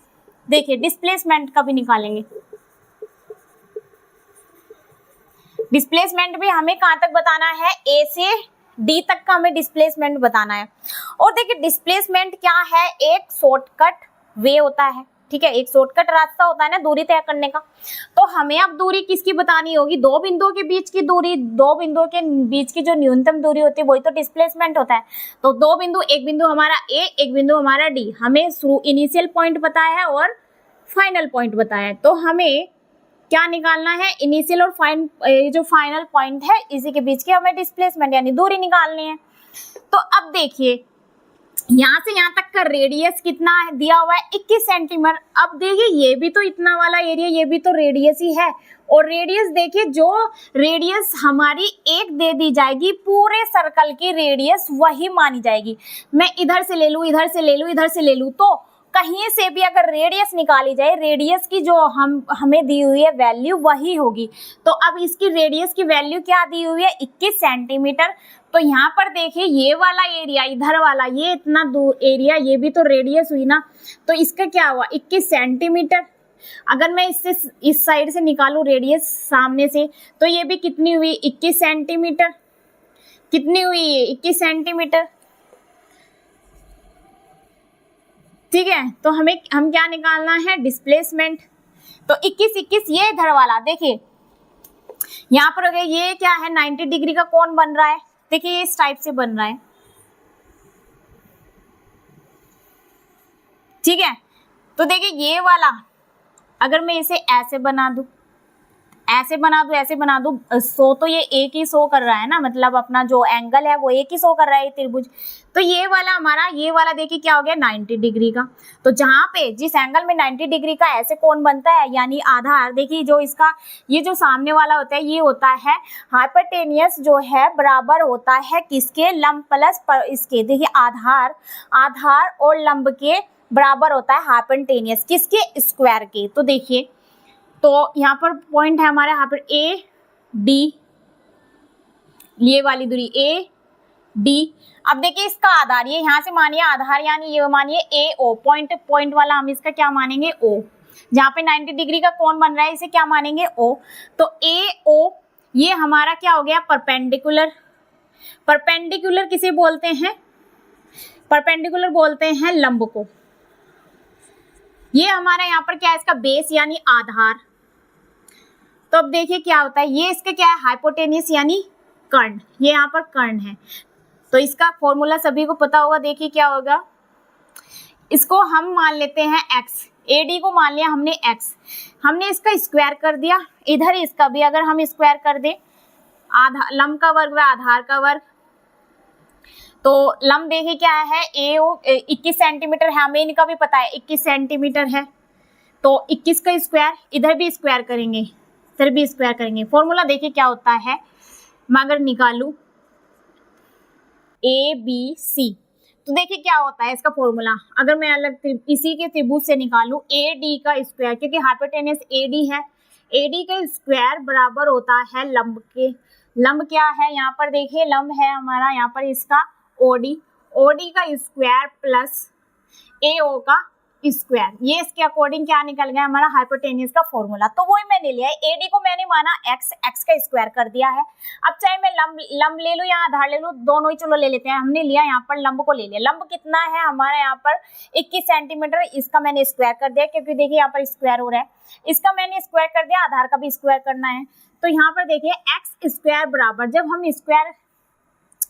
देखिए डिस्प्लेसमेंट का भी निकालेंगे। डिस्प्लेसमेंट भी हमें कहाँ तक बताना है ए से डी तक का हमें डिस्प्लेसमेंट बताना है। और देखिए डिस्प्लेसमेंट क्या है एक शॉर्टकट वे होता है, ठीक है, एक शॉर्टकट रास्ता होता है ना दूरी तय करने का। तो हमें अब दूरी किसकी बतानी होगी, दो बिंदुओं के बीच की दूरी, दो बिंदुओं के बीच की जो न्यूनतम दूरी होती है वही तो डिस्प्लेसमेंट होता है। तो दो बिंदु, एक बिंदु हमारा ए, एक बिंदु हमारा डी, हमें इनिशियल पॉइंट बताया है और फाइनल पॉइंट बताया है। तो हमें क्या निकालना है इनिशियल और जो फाइनल पॉइंट है इसी के बीच की हमें डिस्प्लेसमेंट यानी दूरी निकालनी है। तो अब देखिए यहाँ से यहाँ तक का रेडियस कितना है दिया हुआ है 21 सेंटीमीटर। अब देखिए ये भी तो इतना वाला एरिया, ये भी तो रेडियस ही है। और रेडियस देखिए जो रेडियस हमारी एक दे दी जाएगी पूरे सर्कल की रेडियस वही मानी जाएगी। मैं इधर से ले लूँ, इधर से ले लूँ, इधर से ले लूँ, तो कहीं से भी अगर रेडियस निकाली जाए रेडियस की जो हमें दी हुई है वैल्यू वही होगी। तो अब इसकी रेडियस की वैल्यू क्या दी हुई है 21 सेंटीमीटर। तो यहाँ पर देखिए ये वाला एरिया, इधर वाला ये इतना एरिया, ये भी तो रेडियस हुई ना, तो इसका क्या हुआ 21 सेंटीमीटर। अगर मैं इससे इस साइड से निकालूं रेडियस सामने से तो ये भी कितनी हुई 21 सेंटीमीटर। कितनी हुई ये 21 सेंटीमीटर, ठीक है। तो हम क्या निकालना है डिस्प्लेसमेंट। तो 21 21 ये इधर वाला देखिए यहाँ पर हो गया, ये क्या है 90 डिग्री का कोण बन रहा है, देखिए ये इस टाइप से बन रहा है, ठीक है। तो देखिए ये वाला अगर मैं इसे ऐसे बना दूं, ऐसे बना दूं, ऐसे बना दूं, सो तो ये एक ही शो कर रहा है ना, मतलब अपना जो एंगल है वो एक ही शो कर रहा है, ये त्रिभुज। तो ये वाला हमारा, ये वाला देखिए क्या हो गया 90 डिग्री का। तो जहां पे जिस एंगल में 90 डिग्री का ऐसे कोण बनता है, यानी आधार, देखिए जो इसका ये जो सामने वाला होता है ये होता है हाइपोटेनियस, जो है बराबर होता है किसके, लंब प्लस इसके, देखिए आधार, आधार और लंब के बराबर होता है हाइपोटेनियस किसके, स्क्वायर के। तो देखिए, तो यहाँ पर पॉइंट है हमारे, यहाँ पर ए डी, ये वाली दूरी ए डी। अब देखिए इसका आधार, ये यहाँ से मानिए आधार, यानी ये मानिए ए ओ, पॉइंट, पॉइंट वाला हम इसका क्या मानेंगे, ओ। जहाँ पे 90 डिग्री का कोण बन रहा है इसे क्या मानेंगे, ओ। तो ए ओ ये हमारा क्या हो गया, परपेंडिकुलर। परपेंडिकुलर किसे बोलते हैं, परपेंडिकुलर बोलते हैं लंब को। ये हमारा यहाँ पर क्या है, इसका बेस यानी आधार। तो अब देखिए क्या होता है, ये इसका क्या है, हाइपोटेनियस यानी कर्ण, ये यहाँ पर कर्ण है। तो इसका फॉर्मूला सभी को पता होगा, देखिए क्या होगा, इसको हम मान लेते हैं x, AD को मान लिया हमने x, हमने इसका स्क्वायर कर दिया, इधर इसका भी अगर हम स्क्वायर कर दे, आधार लंब का वर्ग व आधार का वर्ग, तो लंब देखिए क्या है, AO 21 सेंटीमीटर है, हमें इनका भी पता है 21 सेंटीमीटर है। तो 21 का स्क्वायर, इधर भी स्क्वायर करेंगे, इधर भी स्क्वायर करेंगे। फॉर्मूला देखिए क्या होता है, मैं अगर निकालू ABC, तो देखिए क्या होता है इसका फॉर्मूला, अगर मैं अलग इसी के त्रिभुज से निकालू AD का स्क्वायर, क्योंकि हाइपोटेनस AD है, AD का स्क्वायर बराबर होता है लंब के, लंब क्या है यहाँ पर देखिए, लंब है हमारा यहाँ पर इसका OD, OD का स्क्वायर प्लस AO का स्क्वायर, ये इसके अकॉर्डिंग क्या निकल गया हमारा हाइपोटेनियस का फॉर्मूला। तो वही मैंने लिया है, AD को मैंने माना x, x का स्क्वायर कर दिया है। अब चाहे मैं लंब ले लूं या आधार ले लूं, दोनों ही चलो ले लेते हैं, हमने लिया यहाँ पर लंब को ले लिया। लंब कितना है हमारा यहाँ पर 21 सेंटीमीटर, इसका मैंने स्क्वायर कर दिया, क्योंकि देखिए यहाँ पर स्क्वायर हो रहा है, इसका मैंने स्क्वायर कर दिया, आधार का भी स्क्वायर करना है। तो यहाँ पर देखिए x स्क्वायर बराबर, जब हम स्क्वायर,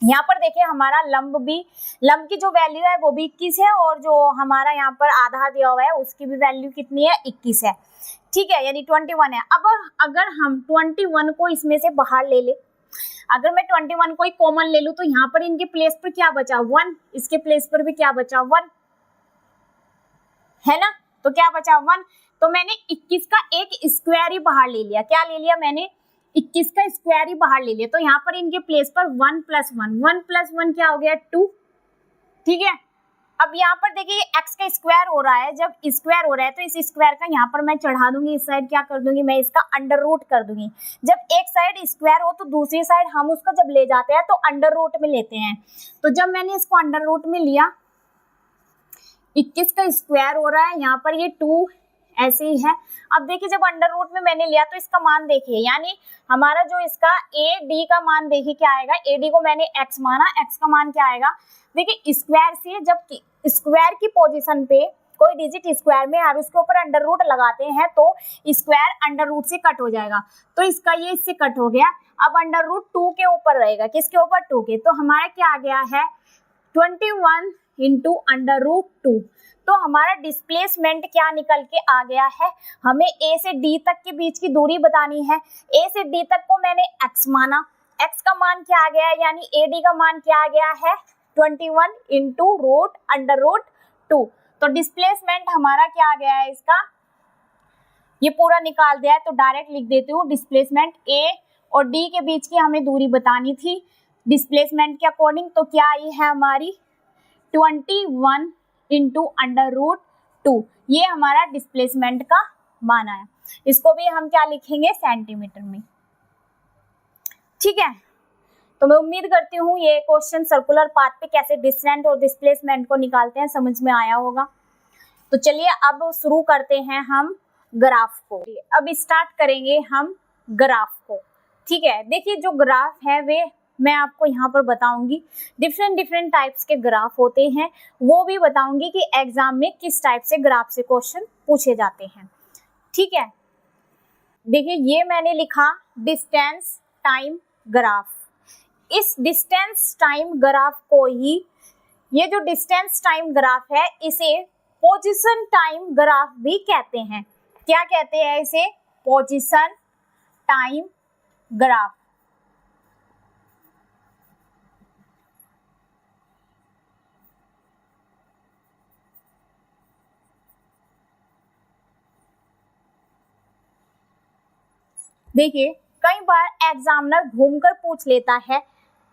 यहाँ पर देखिए हमारा लंब भी, लंब की जो वैल्यू है वो भी 21 है, और जो हमारा यहाँ पर आधार दिया हुआ है उसकी भी वैल्यू कितनी है, 21 है, ठीक है, यानी 21 है। अब अगर हम 21 को इसमें से बाहर ले ले, अगर मैं 21 को ही कॉमन ले लूं, तो यहाँ पर इनके प्लेस पर क्या बचा, 1, इसके प्लेस पर भी क्या बचा, 1 है ना, तो क्या बचा 1। तो मैंने 21 का एक स्क्वायर ही बाहर ले लिया, क्या ले लिया मैंने, 21 का स्क्वायर ही बाहर ले लिया। तो यहाँ पर इनके प्लेस पर 1 + 1, 1 + 1 क्या हो गया, 2, ठीक है। अब यहाँ पर देखिए x का स्क्वायर हो रहा है, जब स्क्वायर हो रहा है तो इस स्क्वायर का यहाँ पर मैं चढ़ा दूंगी, इस साइड क्या कर दूंगी, मैं इसका अंडर रूट कर दूंगी। जब एक साइड स्क्वायर हो तो दूसरी साइड हम उसको जब ले जाते हैं तो अंडर रूट में लेते हैं। तो जब मैंने इसको अंडर रूट में लिया, 21 का स्क्वायर हो रहा है, यहाँ पर ये 2 ऐसे ही है। अब देखिए जब अंडर रूट में मैंने लिया तो इसका मान देखिए, यानी हमारा जो इसका AD का मान देखिए क्या आएगा, AD को मैंने x माना, x का मान क्या आएगा, देखिए स्क्वायर से जब स्क्वायर की पोजीशन पे कोई डिजिट स्क्वायर में और उसके ऊपर अंडर रूट लगाते हैं तो स्क्वायर अंडर रूट से कट हो जाएगा। तो इसका ये इससे कट हो गया, अब अंडर रूट 2 के ऊपर रहेगा, किसके ऊपर, 2 के। तो हमारा क्या आ गया है 21 × अंडर रूट 2। तो हमारा डिस्प्लेसमेंट क्या निकल के आ गया है, हमें A से D तक के बीच की दूरी बतानी है। A से D तक को मैंने x माना, x का मान क्या आ गया है, यानी AD का मान क्या आ गया है 21 × अंडर रूट 2। तो डिस्प्लेसमेंट हमारा क्या आ गया है इसका, ये पूरा निकाल दिया है, तो डायरेक्ट लिख देती हूँ डिस्प्लेसमेंट A और D के बीच की हमें दूरी बतानी थी डिस्प्लेसमेंट के अकॉर्डिंग। तो क्या आई है हमारी 21 × अंडर रूट 2, ये हमारा डिस्प्लेसमेंट का मान आया। इसको भी हम क्या लिखेंगे, सेंटीमीटर में, ठीक है। तो मैं उम्मीद करती हूँ ये क्वेश्चन सर्कुलर पाथ पे कैसे डिस्टेंस और डिस्प्लेसमेंट को निकालते हैं समझ में आया होगा। तो चलिए अब शुरू करते हैं हम ग्राफ को। अब स्टार्ट करेंगे हम ग्राफ को, ठीक है। देखिए जो ग्राफ है वे मैं आपको यहाँ पर बताऊंगी, डिफरेंट टाइप्स के ग्राफ होते हैं, वो भी बताऊंगी कि एग्जाम में किस टाइप से ग्राफ से क्वेश्चन पूछे जाते हैं, ठीक है। देखिए ये मैंने लिखा डिस्टेंस टाइम ग्राफ। इस डिस्टेंस टाइम ग्राफ को ही, ये जो डिस्टेंस टाइम ग्राफ है इसे पोजीशन टाइम ग्राफ भी कहते हैं। क्या कहते हैं इसे? Position time graph. देखिए कई बार एग्जामिनर घूमकर पूछ लेता है,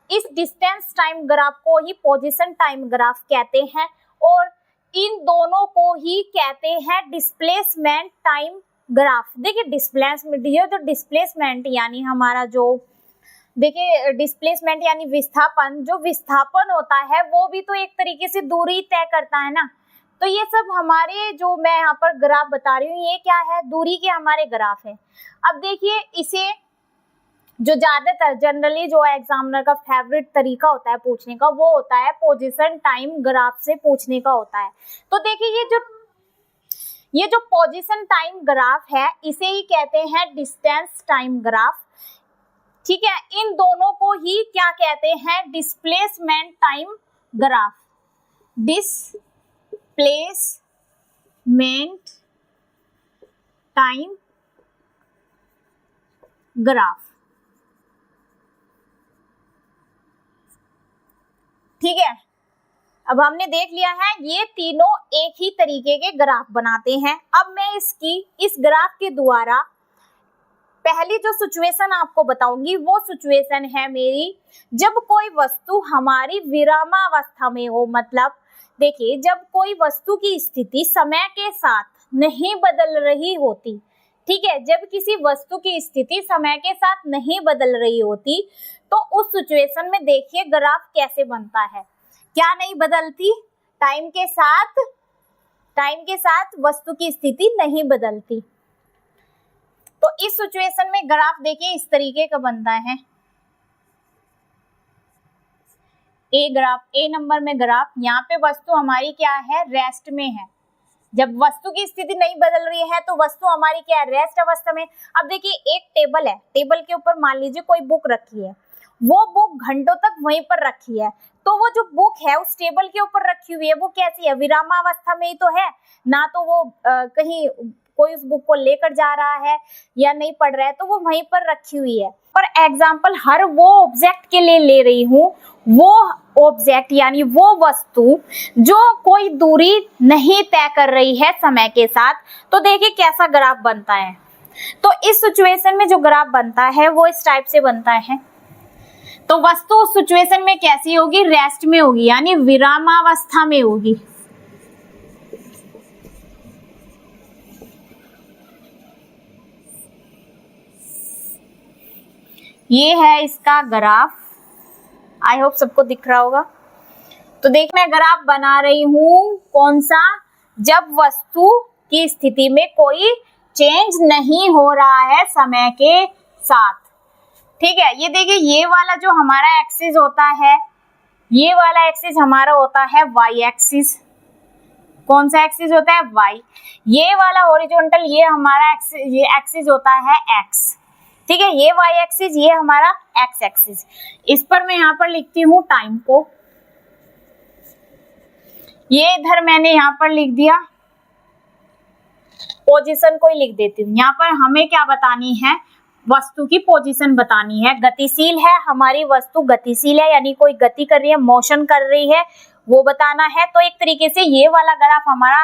इस डिस्टेंस टाइम ग्राफ को ही पोजीशन टाइम ग्राफ कहते हैं और इन दोनों को ही कहते हैं डिस्प्लेसमेंट टाइम ग्राफ। देखिए डिस्प्लेसमेंट, ये जो डिस्प्लेसमेंट यानी हमारा जो, देखिए डिस्प्लेसमेंट यानी विस्थापन, जो विस्थापन होता है वो भी तो एक तरीके से दूरी तय करता है ना। तो ये सब हमारे जो मैं यहाँ पर ग्राफ बता रही हूँ ये क्या है? दूरी के हमारे ग्राफ है। अब देखिए इसे जो ज्यादातर जनरली जो एग्जामिनर का फेवरेट तरीका होता है पूछने का, वो होता है पोजीशन टाइम ग्राफ से पूछने का होता है। तो देखिए ये जो पोजीशन टाइम ग्राफ है इसे ही कहते हैं डिस्टेंस टाइम ग्राफ। ठीक है, इन दोनों को ही क्या कहते हैं? Displacement time graph. Displacement time graph. ठीक है, अब हमने देख लिया है ये तीनों एक ही तरीके के ग्राफ बनाते हैं। अब मैं इस ग्राफ के द्वारा पहली जो सिचुएशन आपको बताऊंगी वो सिचुएशन है मेरी जब कोई वस्तु हमारी विरामावस्था में हो। मतलब देखिए जब कोई वस्तु की स्थिति समय के साथ नहीं बदल रही होती। ठीक है, जब किसी वस्तु की स्थिति समय के साथ नहीं बदल रही होती तो उस सिचुएशन में देखिए ग्राफ कैसे बनता है। क्या नहीं बदलती? टाइम के साथ वस्तु की स्थिति नहीं बदलती। तो इस सिचुएशन में ग्राफ देखिए इस तरीके का बनता है। ए नंबर में ग्राफ, यहाँ पे वस्तु हमारी क्या है? रेस्ट में है। जब वस्तु की स्थिति नहीं बदल रही है तो वस्तु हमारी क्या है? रेस्ट अवस्था में। अब देखिए एक टेबल है, टेबल के ऊपर मान लीजिए कोई बुक रखी है, वो बुक घंटों तक वहीं पर रखी है, तो वो जो बुक है उस टेबल के ऊपर रखी हुई है वो कैसी है? विरामावस्था में ही तो है ना। तो वो कहीं कोई उस बुक को लेकर जा रहा है या नहीं पढ़ रहा है, तो वो वहीं पर रखी हुई है। पर एग्जाम्पल हर वो ऑब्जेक्ट के लिए ले रही हूँ, वो ऑब्जेक्ट यानी वो वस्तु जो कोई दूरी नहीं तय कर रही है समय के साथ। तो देखिए कैसा ग्राफ बनता है। तो इस सिचुएशन में जो ग्राफ बनता है वो इस टाइप से बनता है। तो वस्तु उस सिचुएशन में कैसी होगी? रेस्ट में होगी, यानी विरामावस्था में होगी। ये है इसका ग्राफ। आई होप सबको दिख रहा होगा। तो देख मैं ग्राफ बना रही हूं कौन सा? जब वस्तु की स्थिति में कोई चेंज नहीं हो रहा है समय के साथ। ठीक है, ये देखिए ये वाला जो हमारा एक्सिस होता है, ये वाला एक्सिस हमारा होता है वाई एक्सिस। कौन सा एक्सिस होता है? वाई। ये वाला हॉरिजॉन्टल ये हमारा एक्सिस होता है एक्स। ठीक है, ये वाई एक्सिस, ये हमारा एक्स एक्सिस। इस पर मैं यहाँ पर लिखती हूँ टाइम को, ये इधर मैंने यहाँ पर लिख दिया, पोजीशन को ही लिख देती हूँ। यहाँ पर हमें क्या बतानी है? वस्तु की पोजीशन बतानी है। गतिशील है हमारी वस्तु, गतिशील है यानी कोई गति कर रही है, मोशन कर रही है, वो बताना है। तो एक तरीके से ये वाला ग्राफ हमारा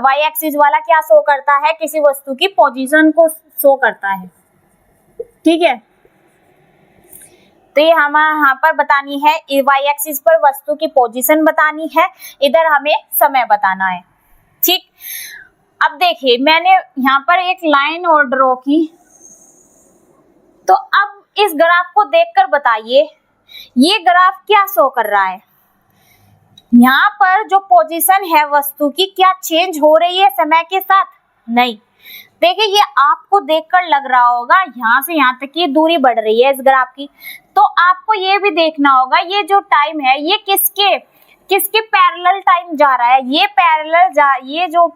वाई एक्सिस वाला क्या शो करता है? किसी वस्तु की पोजीशन को शो करता है। ठीक है, तो ये हम यहाँ पर बतानी है, वाई एक्सिस पर वस्तु की पोजीशन बतानी है, इधर हमें समय बताना है। ठीक, अब देखिए मैंने यहाँ पर एक लाइन और ड्रॉ की। तो अब इस ग्राफ को देखकर बताइए ये ग्राफ क्या शो कर रहा है? यहाँ पर जो पोजीशन है वस्तु की क्या चेंज हो रही है समय के साथ? नहीं। देखिए ये आपको देखकर लग रहा होगा यहाँ से यहाँ तक की दूरी बढ़ रही है इस ग्राफ की। तो आपको ये भी देखना होगा ये जो टाइम है ये किसके पैरेलल टाइम जा रहा है? ये जो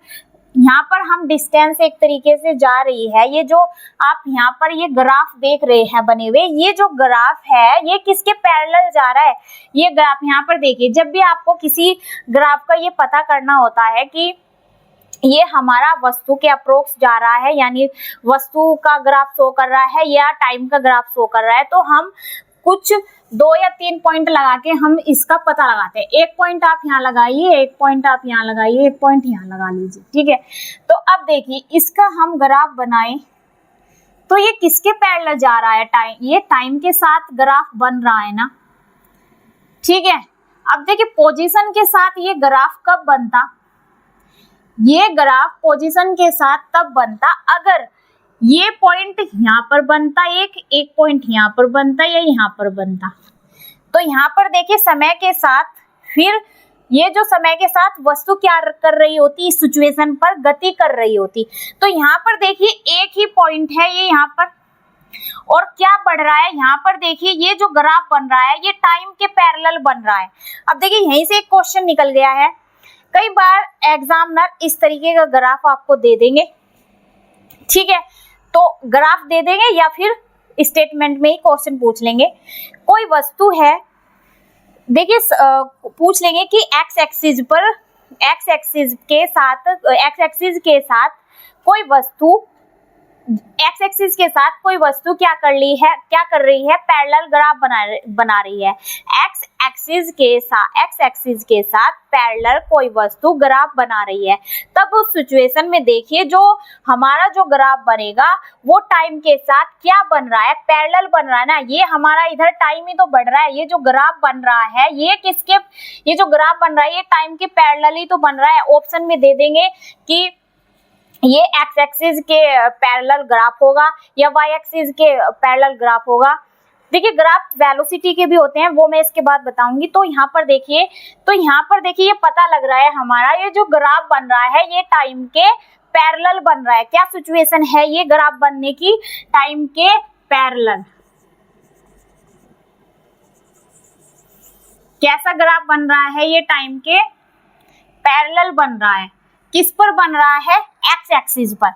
यहाँ पर हम डिस्टेंस एक तरीके से जा रही है। ये जो आप यहाँ पर ये ग्राफ देख रहे हैं बने हुए, ये जो ग्राफ है ये किसके पैरेलल जा रहा है? ये ग्राफ यहाँ पर देखिए, जब भी आपको किसी ग्राफ का ये पता करना होता है कि ये हमारा वस्तु के अप्रोक्स जा रहा है, यानी वस्तु का ग्राफ शो कर रहा है या टाइम का ग्राफ शो कर रहा है, तो हम कुछ 2 या 3 पॉइंट लगा के हम इसका पता लगाते हैं। एक पॉइंट आप यहाँ लगाइए, एक पॉइंट आप यहाँ लगाइए, एक पॉइंट यहाँ लगा लीजिए, ठीक है। तो अब देखिए इसका हम ग्राफ बनाए तो ये किसके पैरेलल जा रहा है? टाइम, ये टाइम के साथ ग्राफ बन रहा है ना, ठीक है। अब देखिए पोजीशन के साथ ये ग्राफ कब बनता? ये ग्राफ पोजीशन के साथ तब बनता अगर ये पॉइंट यहाँ पर बनता, एक पॉइंट यहाँ पर बनता या यहाँ पर बनता। तो यहाँ पर देखिए समय के साथ, फिर ये जो समय के साथ वस्तु क्या कर रही होती, इस सिचुएशन पर गति कर रही होती। तो यहाँ पर देखिए एक ही पॉइंट है ये यहाँ पर, और क्या बढ़ रहा है यहाँ पर? देखिए ये जो ग्राफ बन रहा है ये टाइम के पैरेलल बन रहा है। अब देखिए यहीं से एक क्वेश्चन निकल गया है। कई बार एग्जामिनर इस तरीके का ग्राफ आपको दे देंगे, ठीक है, तो ग्राफ दे देंगे या फिर स्टेटमेंट में ही क्वेश्चन पूछ लेंगे। कोई वस्तु है, देखिए पूछ लेंगे कि एक्स एक्सिस पर, एक्स एक्सिस के साथ कोई वस्तु, एक्स एक्सिस के साथ कोई वस्तु क्या कर रही है? पैरेलल ग्राफ बना रही है। एक्स एक्सिस के साथ पैरेलल कोई वस्तु ग्राफ बना रही है। तब उस सिचुएशन में देखिए जो हमारा जो ग्राफ बनेगा वो टाइम के साथ क्या बन रहा है? पैरेलल बन रहा है ना। ये हमारा इधर टाइम ही तो बढ़ रहा है। ये जो ग्राफ बन रहा है ये जो ग्राफ बन रहा है ये टाइम के पैरेलल ही तो बन रहा है। ऑप्शन में दे देंगे कि ये एक्स एक्सिस के पैरेलल ग्राफ होगा या वाई एक्सिस के पैरेलल ग्राफ होगा। देखिए ग्राफ वेलोसिटी के भी होते हैं, वो मैं इसके बाद बताऊंगी। तो यहाँ पर देखिए ये पता लग रहा है हमारा ये जो ग्राफ बन रहा है ये टाइम के पैरेलल बन रहा है। क्या सिचुएशन है ये ग्राफ बनने की? टाइम के पैरेलल। कैसा ग्राफ बन रहा है? ये टाइम के पैरेलल बन रहा है। किस पर बन रहा है? एक्स एक्सिस पर।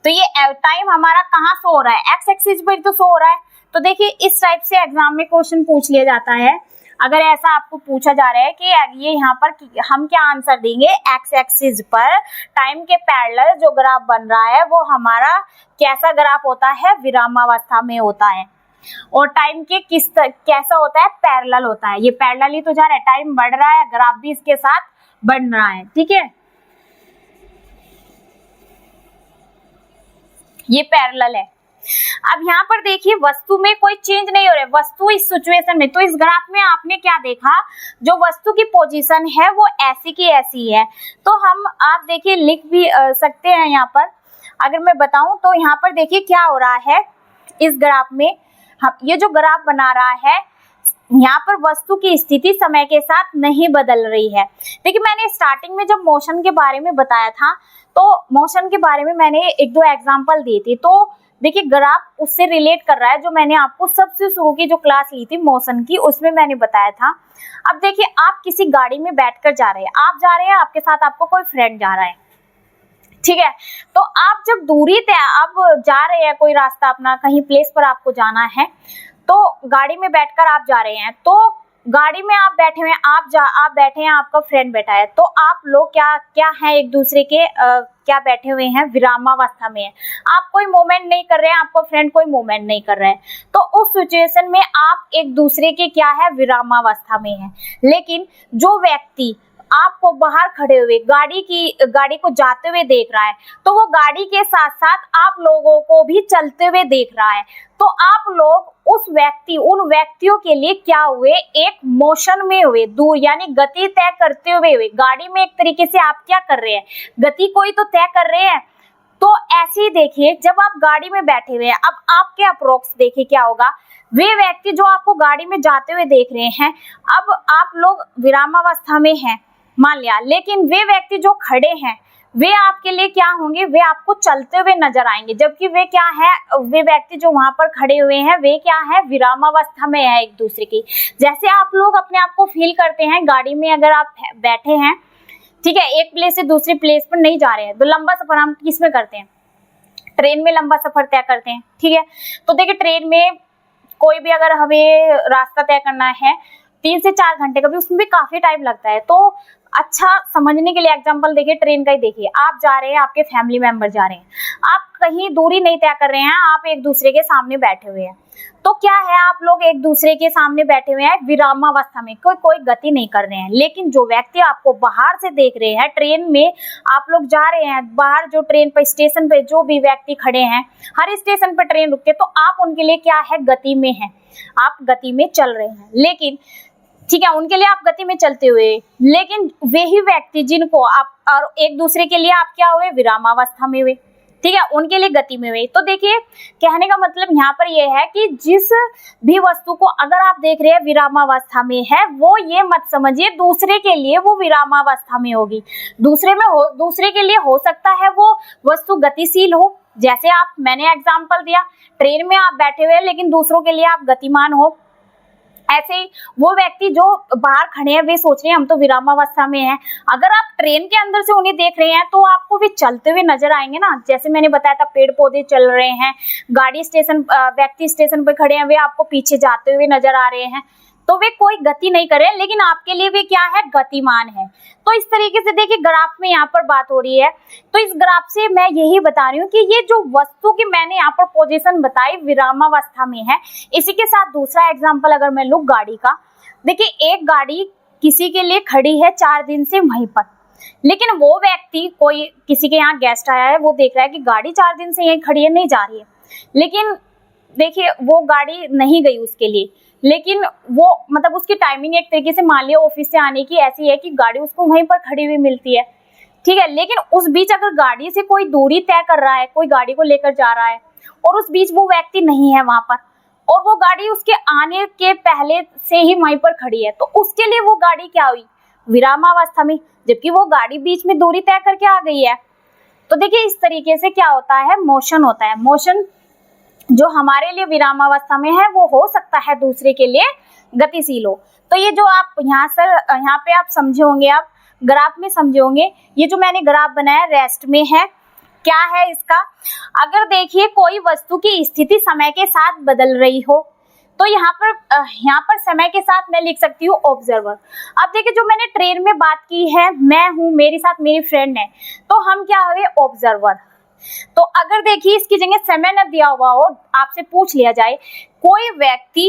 तो ये टाइम हमारा कहाँ शो हो रहा है? एक्स एक्सिस पर तो शो हो रहा है। तो देखिए इस टाइप से एग्जाम में क्वेश्चन पूछ लिया जाता है। अगर ऐसा आपको पूछा जा रहा है कि ये यहाँ पर हम क्या आंसर देंगे? एक्स एक्सिस पर टाइम के पैरेलल जो ग्राफ बन रहा है वो हमारा कैसा ग्राफ होता है? विरामावस्था में होता है। और टाइम के कैसा होता है? पैरेलल होता है। ये पैरेलल ही तो जा रहा है, टाइम बढ़ रहा है, ग्राफ भी इसके साथ बढ़ रहा है, ठीक है। ये पैरेलल है। अब यहाँ पर देखिए वस्तु में कोई चेंज नहीं हो रहा है, वस्तु इस सिचुएशन में। तो इस ग्राफ में आपने क्या देखा? जो वस्तु की पोजीशन है वो ऐसी की ऐसी है। तो आप देखिए लिख भी सकते हैं यहाँ पर। अगर मैं बताऊं तो यहाँ पर देखिए क्या हो रहा है इस ग्राफ में। ये जो ग्राफ बना रहा है यहाँ पर वस्तु की स्थिति समय के साथ नहीं बदल रही है। देखिए मैंने स्टार्टिंग में जब मोशन के बारे में बताया था तो मोशन के बारे में मैंने 1-2 एग्जांपल दिए थे। तो देखिए ग्राफ उससे रिलेट कर रहा है जो मैंने आपको सबसे शुरू की जो क्लास ली थी मोशन की, उसमें मैंने बताया था। अब देखिए आप किसी गाड़ी में बैठकर जा रहे हैं, आप जा रहे हैं, आपके साथ आपको कोई फ्रेंड जा रहा है, ठीक है। तो आप जब दूरी आप जा रहे हैं, कोई रास्ता अपना कहीं प्लेस पर आपको जाना है, तो गाड़ी में बैठकर आप जा रहे हैं। तो गाड़ी में आप बैठे हुए हैं, आप बैठे हैं, आपका फ्रेंड बैठा है। तो आप लोग क्या हैं एक दूसरे के क्या बैठे हुए हैं? विरामावस्था में है। आप कोई मूवमेंट नहीं कर रहे हैं, आपका फ्रेंड कोई मूवमेंट नहीं कर रहा है। तो उस सिचुएशन में आप एक दूसरे के क्या है? विरामावस्था में है। लेकिन जो व्यक्ति आपको बाहर खड़े हुए गाड़ी को जाते हुए देख रहा है, तो वो गाड़ी के साथ साथ आप लोगों को भी चलते हुए देख रहा है। तो आप लोग उन व्यक्तियों के लिए क्या हुए? एक मोशन में हुए, दूर यानी गति तय करते हुए। गाड़ी में एक तरीके से आप क्या कर रहे हैं? गति कोई तो तय कर रहे हैं। तो ऐसे ही देखिए जब आप गाड़ी में बैठे हुए हैं, अब आपके अप्रोक्स देखिए क्या होगा। वे व्यक्ति जो आपको गाड़ी में जाते हुए देख रहे हैं, अब आप लोग विरामावस्था में हैं मान लिया, लेकिन वे व्यक्ति जो खड़े हैं वे आपके लिए क्या होंगे? वे आपको चलते हुए नजर आएंगे। जबकि वे क्या है? वे व्यक्ति जो वहां पर खड़े हुए हैं वे क्या है? विरामावस्था में है एक दूसरे की। जैसे आप लोग अपने आप को फील करते हैं गाड़ी में, अगर आप बैठे हैं ठीक है, एक प्लेस से दूसरी प्लेस पर नहीं जा रहे हैं, तो लंबा सफर हम किस में करते हैं, ट्रेन में लंबा सफर तय करते हैं। ठीक है, तो देखिए ट्रेन में कोई भी अगर हमें रास्ता तय करना है 3 से 4 घंटे का भी, उसमें भी काफी टाइम लगता है। तो अच्छा समझने के लिए एग्जांपल देखिए ट्रेन का ही देखिए, आप जा रहे हैं, आपके फैमिली मेंबर जा रहे हैं, आप कहीं दूरी नहीं तय कर रहे हैं, आप एक दूसरे के सामने बैठे हुए हैं। तो क्या है, आप लोग एक दूसरे के सामने बैठे हुए हैं विरामावस्था में, कोई गति नहीं कर रहे हैं। लेकिन जो व्यक्ति आपको बाहर से देख रहे हैं, ट्रेन में आप लोग जा रहे हैं, बाहर जो ट्रेन पर स्टेशन पे जो भी व्यक्ति खड़े हैं, हर स्टेशन पर ट्रेन रुकती है, तो आप उनके लिए क्या है, गति में है, आप गति में चल रहे हैं। लेकिन ठीक है, उनके लिए आप गति में चलते हुए, लेकिन वही व्यक्ति जिनको आप और एक दूसरे के लिए आप क्या हुए, विरामावस्था में हुए। ठीक है, उनके लिए गति में हुए। तो देखिए कहने का मतलब यहाँ पर ये है कि जिस भी वस्तु को अगर आप देख रहे हैं विरामावस्था में है, वो ये मत समझिए दूसरे के लिए वो विरामावस्था में होगी। दूसरे के लिए हो सकता है वो वस्तु गतिशील हो, जैसे आप मैंने एग्जाम्पल दिया, ट्रेन में आप बैठे हुए हैं लेकिन दूसरों के लिए आप गतिमान हो। ऐसे ही वो व्यक्ति जो बाहर खड़े हैं वे सोच रहे हैं हम तो विरामावस्था में हैं, अगर आप ट्रेन के अंदर से उन्हें देख रहे हैं तो आपको वे चलते हुए नजर आएंगे ना। जैसे मैंने बताया था, पेड़ पौधे चल रहे हैं, गाड़ी स्टेशन व्यक्ति स्टेशन पर खड़े हैं, वे आपको पीछे जाते हुए नजर आ रहे हैं, तो वे कोई गति नहीं कर रहे हैं, लेकिन आपके लिए वे क्या है, गतिमान है। तो इस तरीके से देखिए ग्राफ में यहाँ पर बात हो रही है। तो इस ग्राफ से मैं यही बता रही हूँ कि ये जो वस्तु की मैंने यहाँ पर पोजीशन बताई विरामावस्था में है। इसी के साथ दूसरा एग्जांपल अगर मैं लूँ गाड़ी का, देखिए एक गाड़ी किसी के लिए खड़ी है 4 दिन से वहीं पर, लेकिन वो व्यक्ति कोई किसी के यहाँ गेस्ट आया है, वो देख रहा है कि गाड़ी 4 दिन से यहीं खड़ी है, नहीं जा रही है, लेकिन देखिए वो गाड़ी नहीं गई उसके लिए, लेकिन वो मतलब उसकी टाइमिंग एक तरीके से मान लिया ऑफिस से आने की ऐसी है कि गाड़ी उसको वहीं पर खड़ी हुई मिलती है। ठीक है, लेकिन उस बीच अगर गाड़ी से कोई दूरी तय कर रहा है, कोई गाड़ी को लेकर जा रहा है और उस बीच वो व्यक्ति नहीं है वहां पर, और वो गाड़ी उसके आने के पहले से ही वहीं पर खड़ी है, तो उसके लिए वो गाड़ी क्या हुई, विरामावस्था में, जबकि वो गाड़ी बीच में दूरी तय करके आ गई है। तो देखिए इस तरीके से क्या होता है, मोशन होता है। मोशन जो हमारे लिए विरामावस्था में है वो हो सकता है दूसरे के लिए गतिशील हो। तो ये जो आप यहाँ पे आप समझे होंगे, आप ग्राफ में समझे होंगे, ये जो मैंने ग्राफ बनाया रेस्ट में है, क्या है इसका, अगर देखिए कोई वस्तु की स्थिति समय के साथ बदल रही हो, तो यहाँ पर समय के साथ मैं लिख सकती हूँ ऑब्जर्वर। अब देखिए जो मैंने ट्रेन में बात की है, मैं हूँ, मेरे साथ मेरी फ्रेंड है, तो हम क्या हुए, ऑब्जर्वर। तो अगर देखिए इसकी जगह समय न दिया हुआ हो, आपसे पूछ लिया जाए कोई व्यक्ति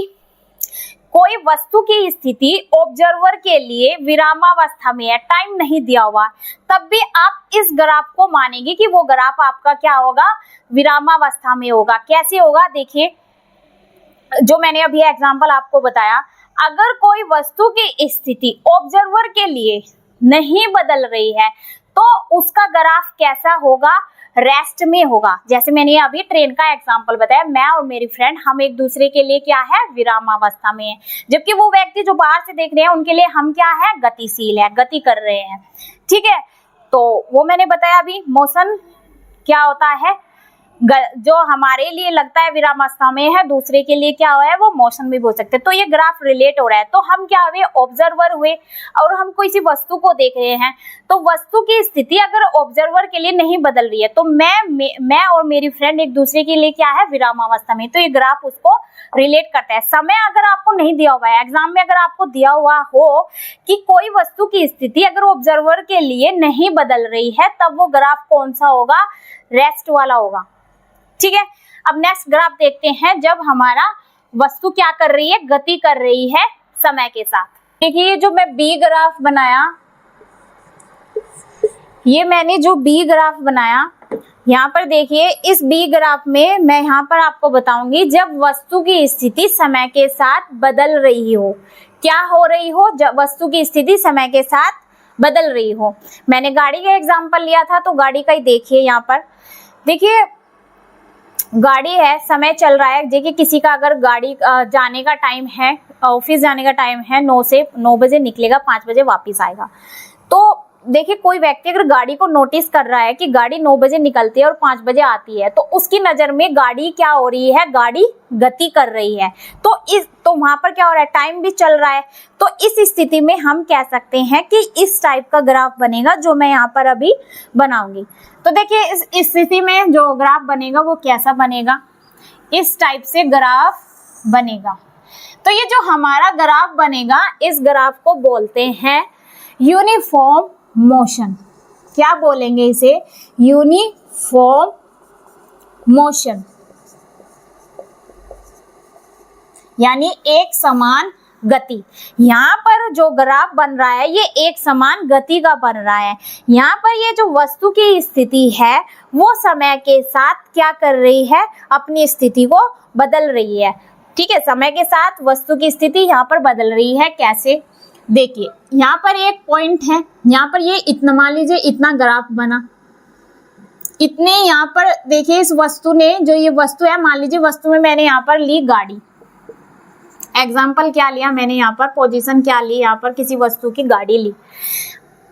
कोई वस्तु की स्थिति ऑब्जर्वर के लिए विरामावस्था में है, टाइम नहीं दिया हुआ, तब भी आप इस ग्राफ को मानेंगे कि वो ग्राफ आपका क्या होगा, विरामावस्था में होगा। कैसे होगा, देखिए जो मैंने अभी एग्जांपल आपको बताया, अगर कोई वस्तु की स्थिति ऑब्जर्वर के लिए नहीं बदल रही है तो उसका ग्राफ कैसा होगा, रेस्ट में होगा। जैसे मैंने अभी ट्रेन का एग्जांपल बताया, मैं और मेरी फ्रेंड हम एक दूसरे के लिए क्या है, विरामावस्था में है, जबकि वो व्यक्ति जो बाहर से देख रहे हैं उनके लिए हम क्या है, गतिशील है, गति कर रहे हैं। ठीक है, तो वो मैंने बताया अभी मोशन क्या होता है, जो हमारे लिए लगता है विरामावस्था में है, दूसरे के लिए क्या हुआ है, वो मोशन में भी हो सकते हैं। तो ये ग्राफ रिलेट हो रहा है, तो हम क्या हुए, ऑब्जर्वर हुए, और हम कोई सी वस्तु को देख रहे हैं, तो वस्तु की स्थिति अगर ऑब्जर्वर के लिए नहीं बदल रही है तो मैं और मेरी फ्रेंड एक दूसरे के लिए क्या है, विरामावस्था में। तो ये ग्राफ उसको रिलेट करता है। समय अगर आपको नहीं दिया हुआ है, एग्जाम में अगर आपको दिया हुआ हो कि कोई वस्तु की स्थिति अगर ऑब्जर्वर के लिए नहीं बदल रही है, तब वो ग्राफ कौन सा होगा, रेस्ट वाला होगा। ठीक है, अब नेक्स्ट ग्राफ देखते हैं, जब हमारा वस्तु क्या कर रही है, गति कर रही है समय के साथ। देखिए जो मैं बी ग्राफ बनाया, ये मैंने जो बी ग्राफ बनाया, यहाँ पर देखिए इस बी ग्राफ में मैं यहाँ पर आपको बताऊंगी जब वस्तु की स्थिति समय के साथ बदल रही हो, क्या हो रही हो, जब वस्तु की स्थिति समय के साथ बदल रही हो। मैंने गाड़ी का एग्जाम्पल लिया था, तो गाड़ी का ही देखिए, यहाँ पर देखिए गाड़ी है, समय चल रहा है। देखिए किसी का अगर गाड़ी जाने का टाइम है, ऑफिस जाने का टाइम है, 9 बजे निकलेगा, 5 बजे वापस आएगा, तो देखिए कोई व्यक्ति अगर गाड़ी को नोटिस कर रहा है कि गाड़ी 9 बजे निकलती है और 5 बजे आती है, तो उसकी नजर में गाड़ी क्या हो रही है, गाड़ी गति कर रही है। तो वहां पर क्या हो रहा है, टाइम भी चल रहा है। तो इस स्थिति में हम कह सकते हैं कि इस टाइप का ग्राफ बनेगा जो मैं यहाँ पर अभी बनाऊंगी। तो देखिए इस स्थिति में जो ग्राफ बनेगा वो कैसा बनेगा, इस टाइप से ग्राफ बनेगा। तो ये जो हमारा ग्राफ बनेगा, इस ग्राफ को बोलते हैं यूनिफॉर्म मोशन। क्या बोलेंगे इसे, यूनिफॉर्म मोशन, यानी एक समान गति। यहाँ पर जो ग्राफ बन रहा है ये एक समान गति का बन रहा है। यहाँ पर ये जो वस्तु की स्थिति है वो समय के साथ क्या कर रही है, अपनी स्थिति को बदल रही है। ठीक है, समय के साथ वस्तु की स्थिति यहाँ पर बदल रही है। कैसे, देखिए यहाँ पर एक पॉइंट है, यहाँ पर ये इतना, मान लीजिए इतना ग्राफ बना, इतने यहाँ पर देखिए इस वस्तु ने, जो ये वस्तु है, मान लीजिए वस्तु में मैंने यहाँ पर ली गाड़ी, एग्जाम्पल क्या लिया मैंने यहाँ पर, पोजीशन क्या ली, यहाँ पर किसी वस्तु की गाड़ी ली।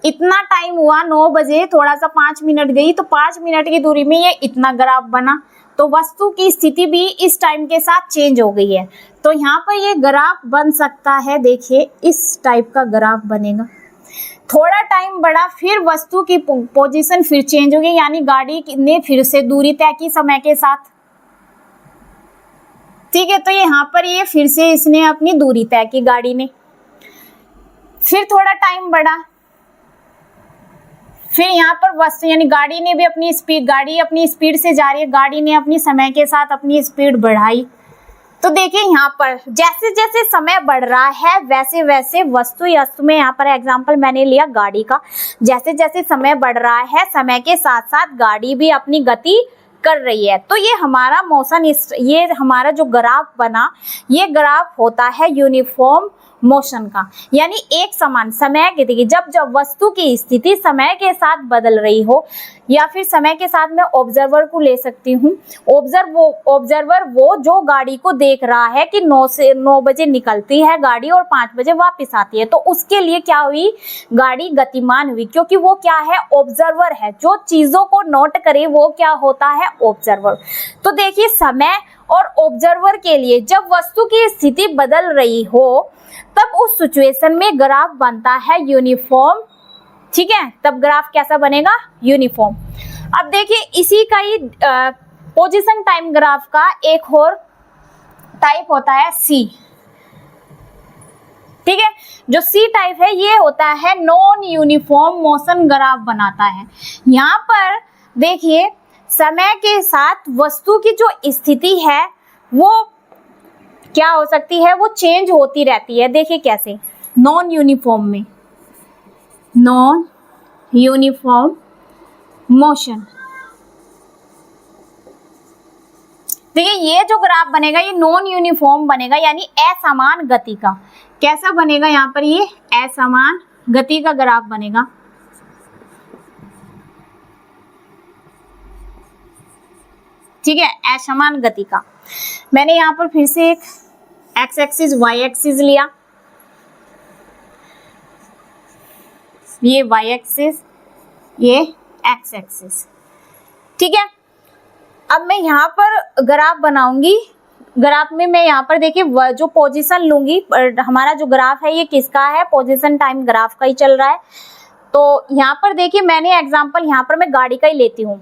इतना टाइम हुआ 9 बजे, थोड़ा सा 5 मिनट गई, तो 5 मिनट की दूरी में ये इतना ग्राफ बना। तो वस्तु की स्थिति भी इस टाइम के साथ चेंज हो गई है। तो यहाँ पर ये ग्राफ बन सकता है, देखिए इस टाइप का ग्राफ बनेगा। थोड़ा टाइम बढ़ा, फिर वस्तु की पोजीशन फिर चेंज हो गई, यानी गाड़ी ने फिर से दूरी तय की समय के साथ। ठीक है, तो यहाँ पर ये फिर से इसने अपनी दूरी तय की गाड़ी ने। फिर थोड़ा टाइम बढ़ा, फिर यहाँ पर वस्तु यानी गाड़ी ने भी अपनी स्पीड, गाड़ी अपनी स्पीड से जा रही है, गाड़ी ने अपनी समय के साथ अपनी स्पीड बढ़ाई। तो देखिए यहाँ पर जैसे जैसे समय बढ़ रहा है वैसे वैसे वस्तु में, यहाँ पर एग्जांपल मैंने लिया गाड़ी का, जैसे जैसे समय बढ़ रहा है समय के साथ साथ गाड़ी भी अपनी गति कर रही है। तो ये हमारा मोशन, ये हमारा जो ग्राफ बना, ये ग्राफ होता है यूनिफॉर्म मोशन का, यानी एक समान समय की देखिए जब वस्तु की स्थिति समय के साथ बदल रही हो, या फिर समय के साथ मैं ऑब्जर्वर को ले सकती हूँ। ऑब्जर्वर वो जो गाड़ी को देख रहा है कि 9 बजे निकलती है गाड़ी और 5 बजे वापस आती है, तो उसके लिए क्या हुई, गाड़ी गतिमान हुई, क्योंकि वो क्या है, ऑब्जर्वर है, जो चीजों को नोट करे वो क्या होता है, ऑब्जर्वर। तो देखिए समय और ऑब्जर्वर के लिए जब वस्तु की स्थिति बदल रही हो तब उस सिचुएशन में ग्राफ बनता है यूनिफॉर्म। ठीक है, तब ग्राफ कैसा बनेगा, यूनिफॉर्म। अब देखिए इसी का ही पोजीशन टाइम ग्राफ का एक और टाइप होता है सी। ठीक है, जो सी टाइप है ये होता है नॉन यूनिफॉर्म मोशन ग्राफ बनाता है। यहाँ पर देखिए समय के साथ वस्तु की जो स्थिति है वो क्या हो सकती है, वो चेंज होती रहती है। देखिए कैसे, नॉन यूनिफॉर्म में, नॉन यूनिफॉर्म मोशन। देखिए ये जो ग्राफ बनेगा ये नॉन यूनिफॉर्म बनेगा, यानी असमान गति का। कैसा बनेगा, यहाँ पर ये असमान गति का ग्राफ बनेगा। ठीक है, असमान गति का। मैंने यहाँ पर फिर से एक एक्स एक्सिस वाई एक्सिस लिया, ये वाई एक्सिस, ये एक्स एक्सिस। ठीक है, अब मैं यहाँ पर ग्राफ बनाऊंगी। ग्राफ में मैं यहाँ पर देखिए जो पोजीशन लूंगी, हमारा जो ग्राफ है ये किसका है, पोजीशन टाइम ग्राफ का ही चल रहा है। तो यहाँ पर देखिए मैंने एग्जांपल यहाँ पर मैं गाड़ी का ही लेती हूँ।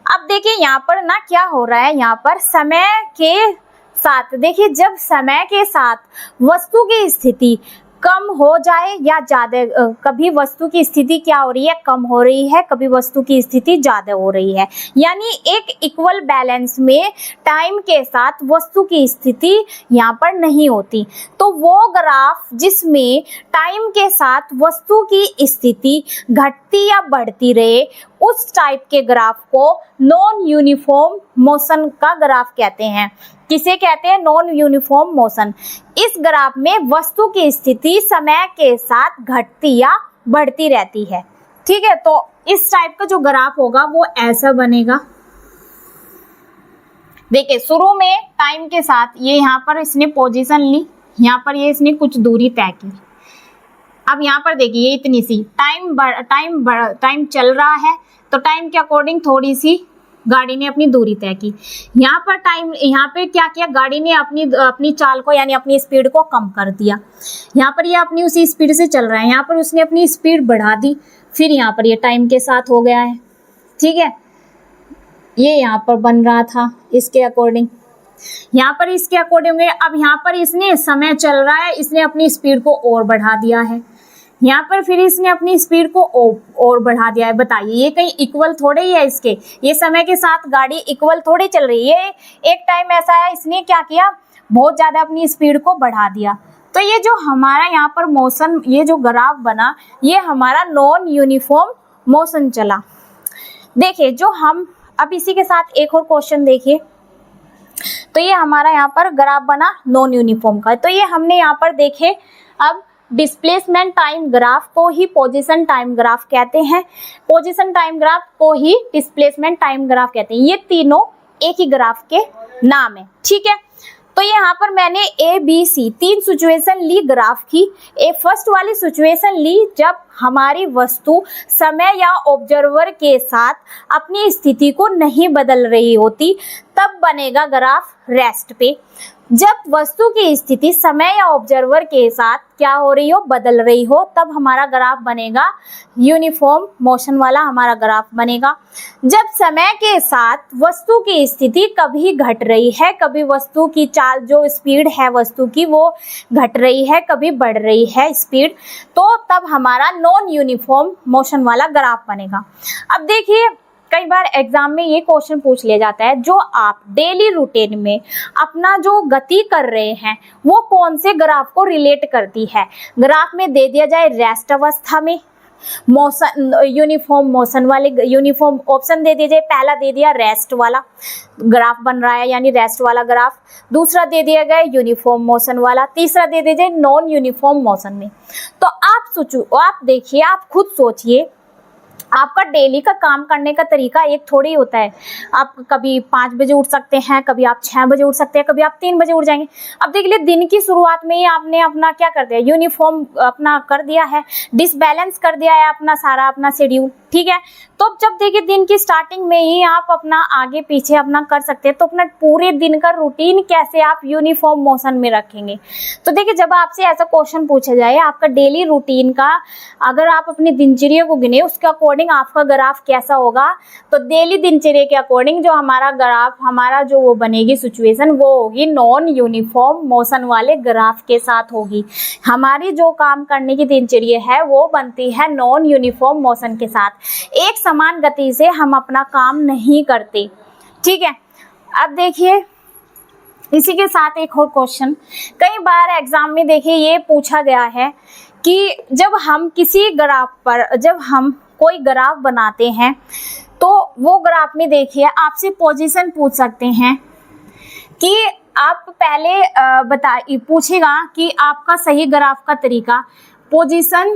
अब देखिए यहाँ पर ना क्या हो रहा है, यहाँ पर समय के साथ देखिए जब समय के साथ वस्तु की स्थिति कम हो जाए या ज्यादा, कभी वस्तु की स्थिति क्या हो रही है, कम हो रही है, कभी वस्तु की स्थिति ज्यादा हो रही है, यानी एक इक्वल बैलेंस में टाइम के साथ वस्तु की स्थिति यहाँ पर नहीं होती। तो वो ग्राफ जिसमें टाइम के साथ वस्तु की स्थिति घटती या बढ़ती रहे, उस टाइप के ग्राफ को नॉन यूनिफॉर्म मोशन का ग्राफ कहते हैं। किसे कहते हैं, नॉन यूनिफॉर्म मोशन। इस ग्राफ में वस्तु की स्थिति समय के साथ घटती या बढ़ती रहती है। ठीक है, तो इस टाइप का जो ग्राफ होगा वो ऐसा बनेगा। देखिए शुरू में टाइम के साथ ये यहाँ पर इसने पोजीशन ली, यहाँ पर ये इसने कुछ दूरी तय की, अब यहाँ पर देखिए ये इतनी सी टाइम चल रहा है, तो टाइम के अकॉर्डिंग थोड़ी सी गाड़ी ने अपनी दूरी तय की। यहाँ पर यहाँ पे क्या किया, गाड़ी ने अपनी चाल को यानी अपनी स्पीड को कम कर दिया। यहाँ पर ये अपनी उसी स्पीड से चल रहा है, यहाँ पर उसने अपनी स्पीड बढ़ा दी, फिर यहाँ पर ये टाइम के साथ हो गया है। ठीक है, ये यहाँ पर बन रहा था इसके अकॉर्डिंग, यहाँ पर इसके अकॉर्डिंग। अब यहाँ पर इसने समय चल रहा है, इसने अपनी स्पीड को और बढ़ा दिया है, यहाँ पर फिर इसने अपनी स्पीड को और बढ़ा दिया है। बताइए ये कहीं इक्वल थोड़े ही है इसके, ये समय के साथ गाड़ी इक्वल थोड़ी चल रही है। एक टाइम ऐसा है इसने क्या किया, बहुत ज़्यादा अपनी स्पीड को बढ़ा दिया। तो ये जो हमारा यहाँ पर मोशन, ये जो ग्राफ बना, ये हमारा नॉन यूनिफॉर्म मोशन चला। देखिए जो हम अब इसी के साथ एक और क्वेश्चन देखिए, तो ये हमारा यहाँ पर ग्राफ बना नॉन यूनिफॉर्म का। तो ये हमने यहाँ पर देखे, अब डिस्प्लेसमेंट टाइम ग्राफ को ही पोजीशन टाइम ग्राफ कहते हैं, पोजीशन टाइम ग्राफ को ही डिस्प्लेसमेंट टाइम ग्राफ कहते हैं। ये तीनों एक ही ग्राफ के नाम है। ठीक है, तो यहाँ पर मैंने ABC 3 सिचुएशन ली ग्राफ की। फर्स्ट वाली सिचुएशन ली जब हमारी वस्तु समय या ऑब्जर्वर के साथ अपनी स्थिति को नहीं बदल रही होती, तब बनेगा ग्राफ रेस्ट पे। जब वस्तु की स्थिति समय या ऑब्जर्वर के साथ क्या हो रही हो, बदल रही हो, तब हमारा ग्राफ बनेगा यूनिफॉर्म मोशन वाला हमारा ग्राफ बनेगा। जब समय के साथ वस्तु की स्थिति कभी घट रही है, कभी वस्तु की चाल जो स्पीड है वस्तु की वो घट रही है, कभी बढ़ रही है स्पीड, तो तब हमारा नॉन यूनिफॉर्म मोशन वाला ग्राफ बनेगा। अब देखिए कई बार एग्जाम में ये क्वेश्चन पूछ लिया जाता है, जो आप डेली रूटीन में अपना जो गति कर रहे हैं वो कौन से ग्राफ को रिलेट करती है। ग्राफ में दे दिया जाए रेस्ट अवस्था में, मोशन यूनिफॉर्म मोशन वाले यूनिफॉर्म ऑप्शन दे दिया जाए, पहला दे दिया रेस्ट वाला ग्राफ बन रहा है यानी रेस्ट वाला ग्राफ, दूसरा दे दिया गया यूनिफॉर्म मोशन वाला, तीसरा दे दिया जाए नॉन यूनिफॉर्म मोशन में। तो आप देखिए, आप खुद सोचिए, आपका डेली का काम करने का तरीका एक थोड़ी होता है। आप कभी 5 बजे उठ सकते हैं, कभी आप 6 बजे उठ सकते हैं, कभी आप 3 बजे उठ जाएंगे। अब देख लिए दिन की शुरुआत में ही आपने अपना क्या कर दिया, यूनिफॉर्म अपना कर दिया है, डिसबैलेंस कर दिया है अपना सारा अपना शेड्यूल। ठीक है, तो जब देखिए दिन की स्टार्टिंग में ही आप अपना आगे पीछे अपना कर सकते हैं, तो अपना पूरे दिन का रूटीन कैसे आप यूनिफॉर्म मोशन में रखेंगे। तो देखिए जब आपसे ऐसा क्वेश्चन पूछा जाए आपका डेली रूटीन का, अगर आप अपनी दिनचर्या को गिने उसके अकॉर्डिंग आपका ग्राफ कैसा होगा, तो डेली दिनचर्या के अकॉर्डिंग जो हमारा ग्राफ हमारा जो वो बनेगी सिचुएशन, वो होगी नॉन यूनिफॉर्म मोशन वाले ग्राफ के साथ होगी। हमारी जो काम करने की दिनचर्या है वो बनती है नॉन यूनिफॉर्म मोशन के साथ, एक समान गति से हम अपना काम नहीं करते। ठीक है, अब देखिए इसी के साथ एक और क्वेश्चन, कई बार एग्जाम में देखिए ये पूछा गया है कि जब हम किसी ग्राफ पर, जब हम कोई ग्राफ बनाते हैं तो वो ग्राफ में देखिए आपसे पोजीशन पूछ सकते हैं कि आप पहले पूछेगा कि आपका सही ग्राफ का तरीका पोजीशन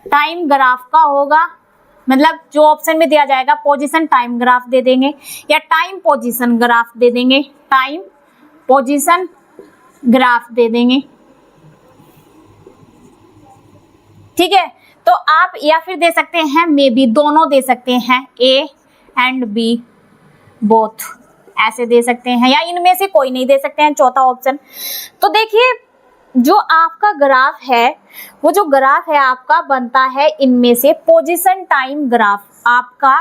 टाइम ग्राफ का होगा, मतलब जो ऑप्शन में दिया जाएगा पोजीशन टाइम ग्राफ दे देंगे या टाइम पोजीशन ग्राफ दे देंगे, टाइम पोजीशन ग्राफ दे देंगे। ठीक है, तो आप या फिर दे सकते हैं मे बी, दोनों दे सकते हैं, A एंड B बोथ ऐसे दे सकते हैं, या इनमें से कोई नहीं दे सकते हैं, चौथा ऑप्शन। तो देखिए जो आपका ग्राफ है, वो जो ग्राफ है आपका बनता है इनमें से पोजीशन टाइम ग्राफ। आपका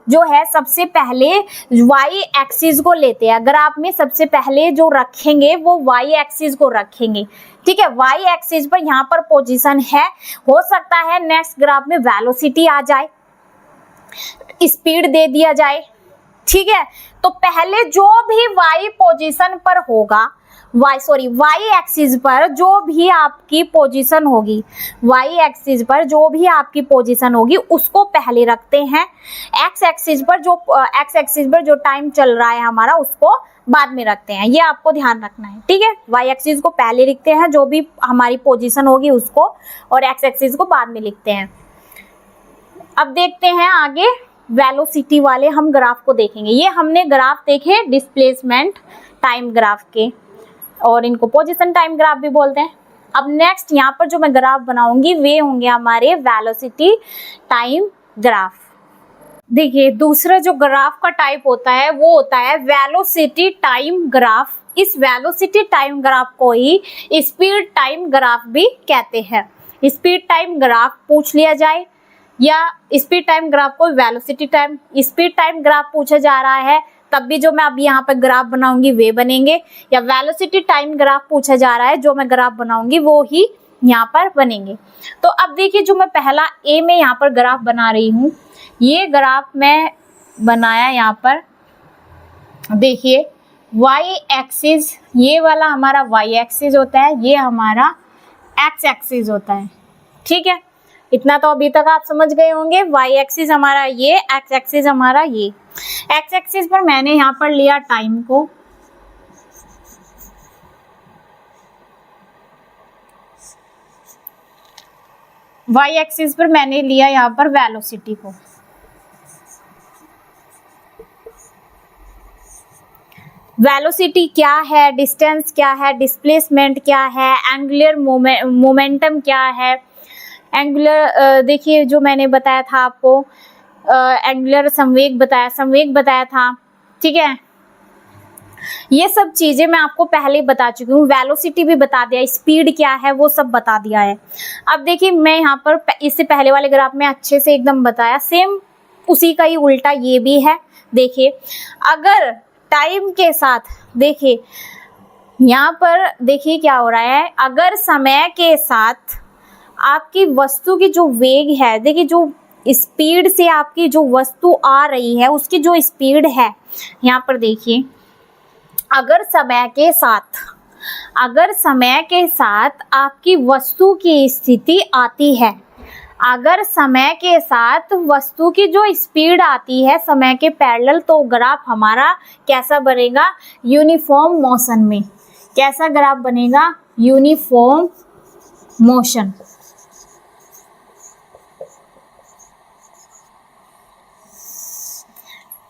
जो है सबसे पहले y एक्सिस को लेते हैं ग्राफ में, सबसे पहले जो रखेंगे वो y एक्सिस को रखेंगे। ठीक है, y एक्सिस पर यहाँ पर पोजीशन है, हो सकता है नेक्स्ट ग्राफ में वेलोसिटी आ जाए, स्पीड दे दिया जाए। ठीक है, तो पहले जो भी y पोजीशन पर होगा, y एक्सिस पर जो भी आपकी पोजीशन होगी, y एक्सिस पर जो भी आपकी पोजीशन होगी उसको पहले रखते हैं, x एक्सिस पर जो टाइम चल रहा है हमारा उसको बाद में रखते हैं, ये आपको ध्यान रखना है। ठीक है, y एक्सिस को पहले लिखते हैं जो भी हमारी पोजीशन होगी उसको, और x एक्सिस को बाद में लिखते हैं। अब देखते हैं आगे वेलोसिटी वाले हम ग्राफ को देखेंगे। ये हमने ग्राफ देखे डिस्प्लेसमेंट टाइम ग्राफ के, और इनको पोजीशन टाइम ग्राफ भी बोलते हैं। अब नेक्स्ट यहाँ पर जो मैं ग्राफ बनाऊंगी वे होंगे हमारे वेलोसिटी टाइम ग्राफ। देखिए दूसरा जो ग्राफ का टाइप होता है वो होता है वेलोसिटी टाइम ग्राफ। इस वेलोसिटी टाइम ग्राफ को ही स्पीड टाइम ग्राफ भी कहते हैं। स्पीड टाइम ग्राफ पूछ लिया जाए या स्पीड टाइम ग्राफ को velocity time speed time graph पूछा जा रहा है तब भी जो मैं अभी यहाँ पर ग्राफ बनाऊंगी वे बनेंगे, या वेलोसिटी टाइम ग्राफ पूछा जा रहा है जो मैं ग्राफ बनाऊंगी वो ही यहाँ पर बनेंगे। तो अब देखिए जो मैं पहला ए में यहाँ पर ग्राफ बना रही हूँ, ये ग्राफ मैं बनाया यहाँ पर। देखिए वाई एक्सिस, ये वाला हमारा वाई एक्सिस होता है, ये हमारा एक्स एक्सिस होता है। ठीक है, इतना तो अभी तक आप समझ गए होंगे। वाई एक्सिस हमारा ये, एक्स एक्सिस हमारा ये। एक्स एक्सिस पर मैंने यहाँ पर लिया टाइम को, वाई एक्सिस पर मैंने लिया यहाँ पर वेलोसिटी को। वेलोसिटी क्या है, डिस्टेंस क्या है, डिस्प्लेसमेंट क्या है, एंगुलर मोमेंटम क्या है, एंगुलर देखिए जो मैंने बताया था आपको एंगुलर संवेग बताया था। ठीक है, ये सब चीजें मैं आपको पहले बता चुकी हूँ। वेलोसिटी भी बता दिया, स्पीड क्या है वो सब बता दिया है। अब देखिए मैं यहाँ पर इससे पहले वाले ग्राफ में अच्छे से एकदम बताया, सेम उसी का ही उल्टा ये भी है। देखिए अगर टाइम के साथ, देखिए यहाँ पर देखिए क्या हो रहा है, अगर समय के साथ आपकी वस्तु की जो वेग है, देखिए जो स्पीड से आपकी जो वस्तु आ रही है उसकी जो स्पीड है, यहाँ पर देखिए अगर समय के साथ आपकी वस्तु की स्थिति आती है, अगर समय के साथ वस्तु की जो स्पीड आती है समय के पैरेलल, तो ग्राफ हमारा कैसा बनेगा, यूनिफॉर्म मोशन में। कैसा ग्राफ बनेगा, यूनिफॉर्म मोशन।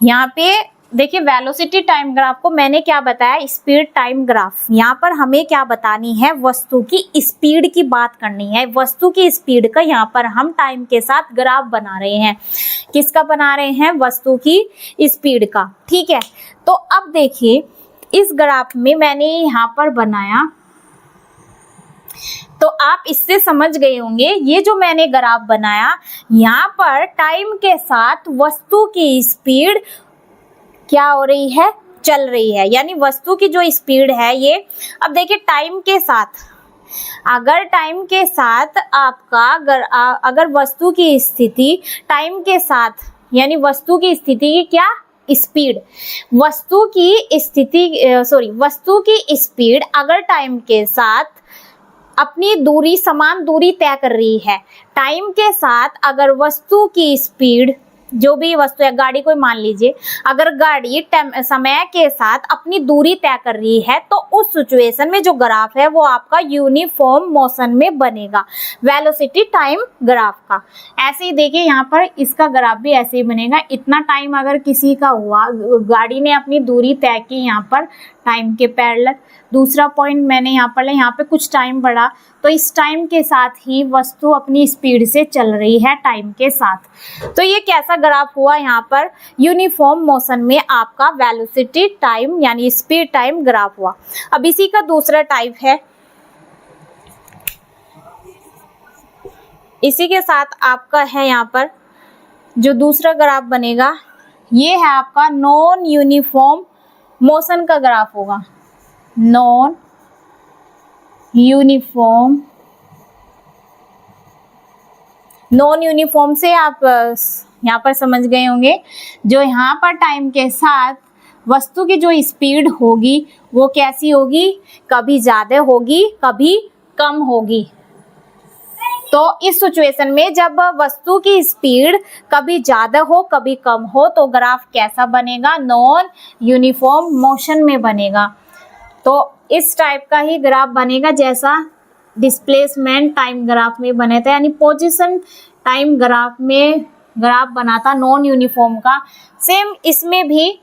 यहाँ पे देखिए वेलोसिटी टाइम ग्राफ को मैंने क्या बताया, स्पीड टाइम ग्राफ। यहाँ पर हमें क्या बतानी है, वस्तु की स्पीड की बात करनी है। वस्तु की स्पीड का यहाँ पर हम टाइम के साथ ग्राफ बना रहे हैं। किसका बना रहे हैं, वस्तु की स्पीड का। ठीक है, तो अब देखिए इस ग्राफ में मैंने यहाँ पर बनाया, तो आप इससे समझ गए होंगे ये जो मैंने ग्राफ बनाया, यहाँ पर टाइम के साथ वस्तु की स्पीड क्या हो रही है, चल रही है। यानी वस्तु की जो स्पीड है ये, अब देखिए टाइम के साथ, अगर टाइम के साथ आपका अगर वस्तु की स्थिति टाइम के साथ, यानी वस्तु की स्थिति की क्या, स्पीड, वस्तु की स्पीड अगर टाइम के साथ अपनी दूरी, समान दूरी तय कर रही है, टाइम के साथ अगर वस्तु की स्पीड, जो भी वस्तु है, गाड़ी कोई मान लीजिए, अगर गाड़ी समय के साथ अपनी दूरी तय कर रही है, तो उस सिचुएशन में जो ग्राफ है वो आपका यूनिफॉर्म मोशन में बनेगा, वेलोसिटी टाइम ग्राफ का। ऐसे ही देखिए यहाँ पर इसका ग्राफ भी ऐसे ही बनेगा। इतना टाइम अगर किसी का हुआ, गाड़ी ने अपनी दूरी तय की यहाँ पर टाइम के पैरेलल, दूसरा पॉइंट मैंने यहाँ पर लिया, यहाँ पे कुछ टाइम बढ़ा, तो इस टाइम के साथ ही वस्तु अपनी स्पीड से चल रही है टाइम के साथ। तो ये कैसा ग्राफ हुआ, यहाँ पर यूनिफॉर्म मोशन में आपका वेलोसिटी टाइम यानी स्पीड टाइम ग्राफ हुआ। अब इसी का दूसरा टाइप है, इसी के साथ आपका है यहाँ पर जो दूसरा ग्राफ बनेगा, ये है आपका नॉन यूनिफॉर्म मोशन का ग्राफ होगा। नॉन यूनिफॉर्म से आप यहाँ पर समझ गए होंगे, जो यहाँ पर टाइम के साथ वस्तु की जो स्पीड होगी वो कैसी होगी, कभी ज़्यादा होगी कभी कम होगी। तो इस सिचुएशन में जब वस्तु की स्पीड कभी ज़्यादा हो कभी कम हो, तो ग्राफ कैसा बनेगा, नॉन यूनिफॉर्म मोशन में बनेगा। तो इस टाइप का ही ग्राफ बनेगा जैसा डिस्प्लेसमेंट टाइम ग्राफ में बने थे, यानी पोजीशन टाइम ग्राफ में ग्राफ बना था नॉन यूनिफॉर्म का। सेम इसमें भी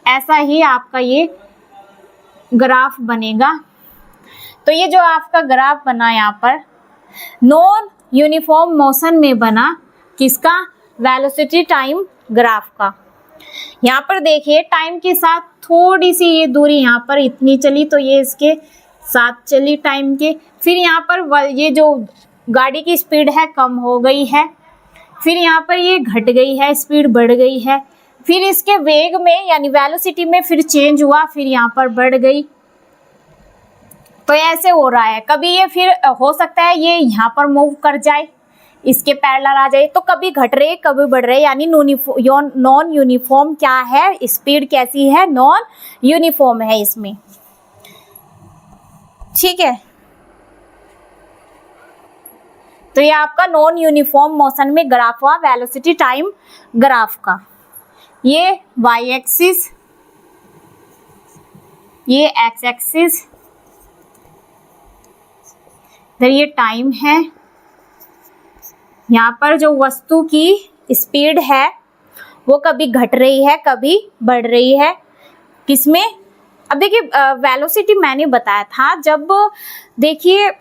ऐसा ही आपका ये ग्राफ बनेगा। तो ये जो आपका ग्राफ बना यहाँ पर नॉन यूनिफॉर्म मोशन में बना, किसका? वेलोसिटी टाइम ग्राफ का। यहाँ पर देखिए टाइम के साथ थोड़ी सी ये दूरी यहाँ पर इतनी चली तो ये इसके साथ चली टाइम के, फिर यहाँ पर ये जो गाड़ी की स्पीड है कम हो गई है, फिर यहाँ पर ये घट गई है, स्पीड बढ़ गई है, फिर इसके वेग में यानी वेलोसिटी में फिर चेंज हुआ, फिर यहाँ पर बढ़ गई। तो ऐसे हो रहा है। कभी ये फिर हो सकता है ये यहाँ पर मूव कर जाए, इसके पैरेलल आ जाए, तो कभी घट रहे कभी बढ़ रहे, यानी नॉन यूनिफॉर्म क्या है, स्पीड कैसी है? नॉन यूनिफॉर्म है इसमें। ठीक है, तो ये आपका नॉन यूनिफॉर्म मोशन में ग्राफ हुआ वेलोसिटी टाइम ग्राफ का। ये वाई एक्सिस, ये एक्स एक्सिस, इधर ये टाइम है। यहाँ पर जो वस्तु की स्पीड है वो कभी घट रही है कभी बढ़ रही है, किसमें? अब देखिए वेलोसिटी मैंने बताया था, जब देखिए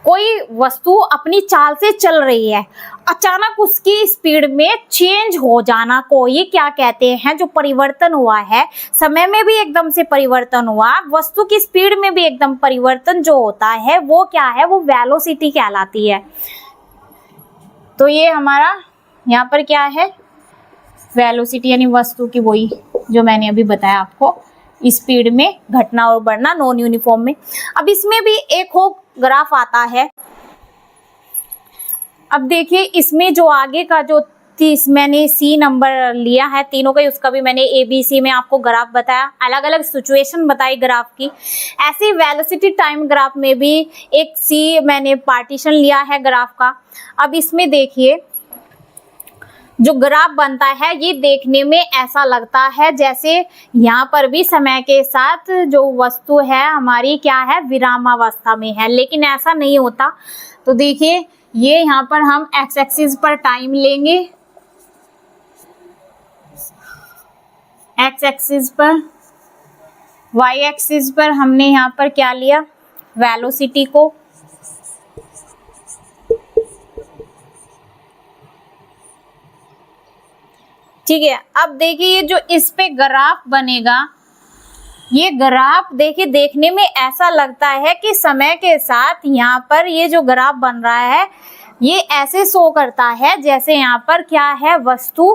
कोई वस्तु अपनी चाल से चल रही है, अचानक उसकी स्पीड में चेंज हो जाना को ये क्या कहते हैं? जो परिवर्तन हुआ है, समय में भी एकदम से परिवर्तन हुआ, वस्तु की स्पीड में भी एकदम परिवर्तन जो होता है वो क्या है? वो वेलोसिटी कहलाती है। तो ये हमारा यहाँ पर क्या है? वेलोसिटी यानी वस्तु की वही जो मैंने अभी बताया आपको, स्पीड में घटना और बढ़ना नॉन यूनिफॉर्म में। अब इसमें भी एक हो ग्राफ आता है। अब देखिए इसमें जो आगे का जो 30 मैंने सी नंबर लिया है तीनों का, उसका भी मैंने ABC में आपको ग्राफ बताया, अलग अलग सिचुएशन बताई ग्राफ की। ऐसे वेलोसिटी टाइम ग्राफ में भी एक सी मैंने पार्टीशन लिया है ग्राफ का। अब इसमें देखिए जो ग्राफ बनता है ये देखने में ऐसा लगता है जैसे यहाँ पर भी समय के साथ जो वस्तु है हमारी क्या है? विरामावस्था में है, लेकिन ऐसा नहीं होता। तो देखिए ये यहाँ पर हम एक्स एक्सिस पर टाइम लेंगे, एक्स एक्सिस पर, वाई एक्सिस पर हमने यहाँ पर क्या लिया? वेलोसिटी को। ठीक है, अब देखिए ये जो इस पे ग्राफ बनेगा, ये ग्राफ देखिए देखने में ऐसा लगता है कि समय के साथ यहाँ पर ये जो ग्राफ बन रहा है ये ऐसे शो करता है जैसे यहाँ पर क्या है? वस्तु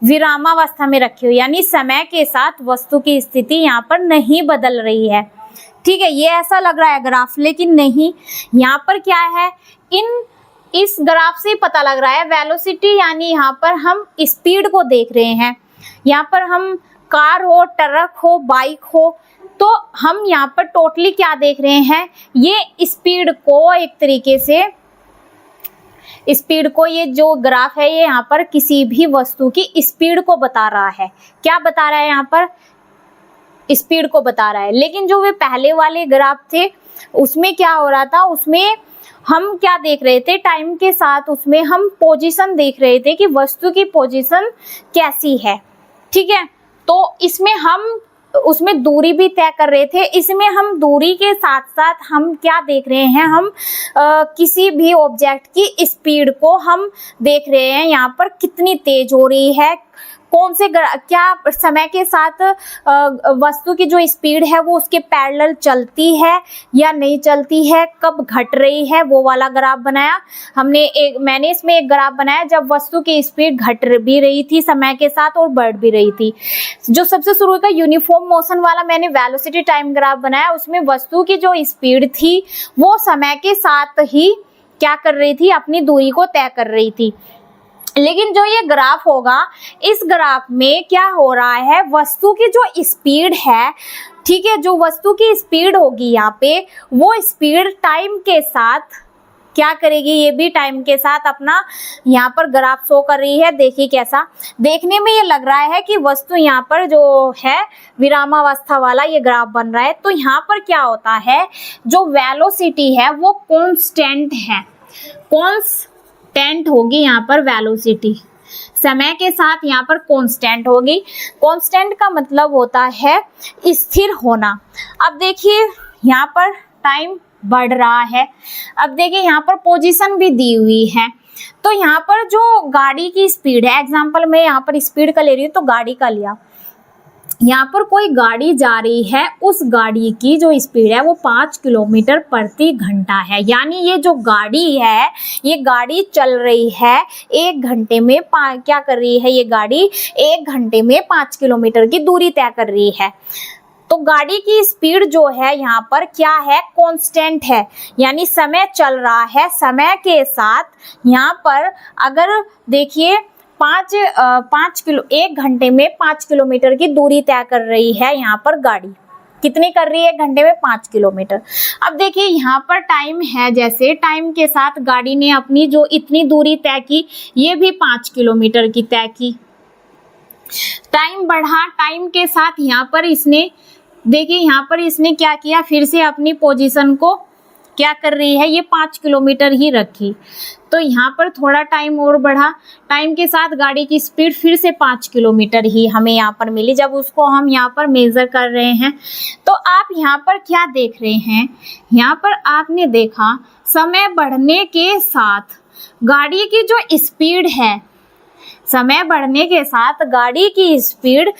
विरामावस्था में रखी हुई, यानी समय के साथ वस्तु की स्थिति यहाँ पर नहीं बदल रही है। ठीक है, ये ऐसा लग रहा है ग्राफ, लेकिन नहीं, यहाँ पर क्या है? इस ग्राफ से पता लग रहा है वेलोसिटी यानी यहाँ पर हम स्पीड को देख रहे हैं। यहाँ पर हम कार हो, ट्रक हो, बाइक हो, तो हम यहाँ पर टोटली क्या देख रहे हैं? ये स्पीड को एक तरीके से, स्पीड को, ये जो ग्राफ है ये यहाँ पर किसी भी वस्तु की स्पीड को बता रहा है। क्या बता रहा है? यहाँ पर स्पीड को बता रहा है। लेकिन जो वे पहले वाले ग्राफ थे उसमें क्या हो रहा था? उसमें हम क्या देख रहे थे? टाइम के साथ उसमें हम पोजीशन देख रहे थे कि वस्तु की पोजीशन कैसी है। ठीक है, तो इसमें हम उसमें दूरी भी तय कर रहे थे। इसमें हम दूरी के साथ साथ हम क्या देख रहे हैं? हम किसी भी ऑब्जेक्ट की स्पीड को हम देख रहे हैं, यहाँ पर कितनी तेज हो रही है, कौन से क्या समय के साथ वस्तु की जो स्पीड है वो उसके पैरेलल चलती है या नहीं चलती है, कब घट रही है, वो वाला ग्राफ बनाया हमने। मैंने इसमें एक ग्राफ बनाया जब वस्तु की स्पीड घट भी रही थी समय के साथ और बढ़ भी रही थी। जो सबसे शुरू का यूनिफॉर्म मोशन वाला मैंने वेलोसिटी टाइम ग्राफ बनाया, उसमें वस्तु की जो स्पीड थी वो समय के साथ ही क्या कर रही थी? अपनी दूरी को तय कर रही थी। लेकिन जो ये ग्राफ होगा, इस ग्राफ में क्या हो रहा है? वस्तु की जो स्पीड है, ठीक है, जो वस्तु की स्पीड होगी यहाँ पे, वो स्पीड टाइम के साथ क्या करेगी? ये भी टाइम के साथ अपना यहाँ पर ग्राफ शो कर रही है। देखिए कैसा देखने में ये लग रहा है कि वस्तु यहाँ पर जो है विरामावस्था वाला ये ग्राफ बन रहा है। तो यहाँ पर क्या होता है? जो वेलोसिटी है वो कांस्टेंट है, कांस्टेंट होगी यहाँ पर वेलोसिटी, समय के साथ यहाँ पर कांस्टेंट होगी। कांस्टेंट का मतलब होता है स्थिर होना। अब देखिए यहाँ पर टाइम बढ़ रहा है। अब देखिए यहाँ पर पोजीशन भी दी हुई है, तो यहाँ पर जो गाड़ी की स्पीड है, एग्जाम्पल मैं यहाँ पर स्पीड का ले रही हूँ तो गाड़ी का लिया, यहाँ पर कोई गाड़ी जा रही है, उस गाड़ी की जो स्पीड है वो 5 किलोमीटर प्रति घंटा है। यानी ये जो गाड़ी है, ये गाड़ी चल रही है 1 घंटे में क्या कर रही है, ये गाड़ी 1 घंटे में 5 किलोमीटर की दूरी तय कर रही है। तो गाड़ी की स्पीड जो है यहाँ पर क्या है, कांस्टेंट है, यानी समय चल रहा है, समय के साथ यहाँ पर अगर देखिए 1 घंटे में 5 किलोमीटर की दूरी तय कर रही है यहाँ पर गाड़ी, कितनी कर रही है 1 घंटे में 5 किलोमीटर। अब देखिए यहाँ पर टाइम है, जैसे टाइम के साथ गाड़ी ने अपनी जो इतनी दूरी तय की, ये भी 5 किलोमीटर की तय की। टाइम बढ़ा, टाइम के साथ यहाँ पर इसने देखिए यहाँ पर इसने क्या किया, फिर से अपनी पोजीशन को क्या कर रही है, ये 5 किलोमीटर ही रखी। तो यहाँ पर थोड़ा टाइम और बढ़ा, टाइम के साथ गाड़ी की स्पीड फिर से 5 किलोमीटर ही हमें यहाँ पर मिली जब उसको हम यहाँ पर मेजर कर रहे हैं। तो आप यहाँ पर क्या देख रहे हैं, यहाँ पर आपने देखा समय बढ़ने के साथ गाड़ी की जो स्पीड है, समय बढ़ने के साथ गाड़ी की स्पीड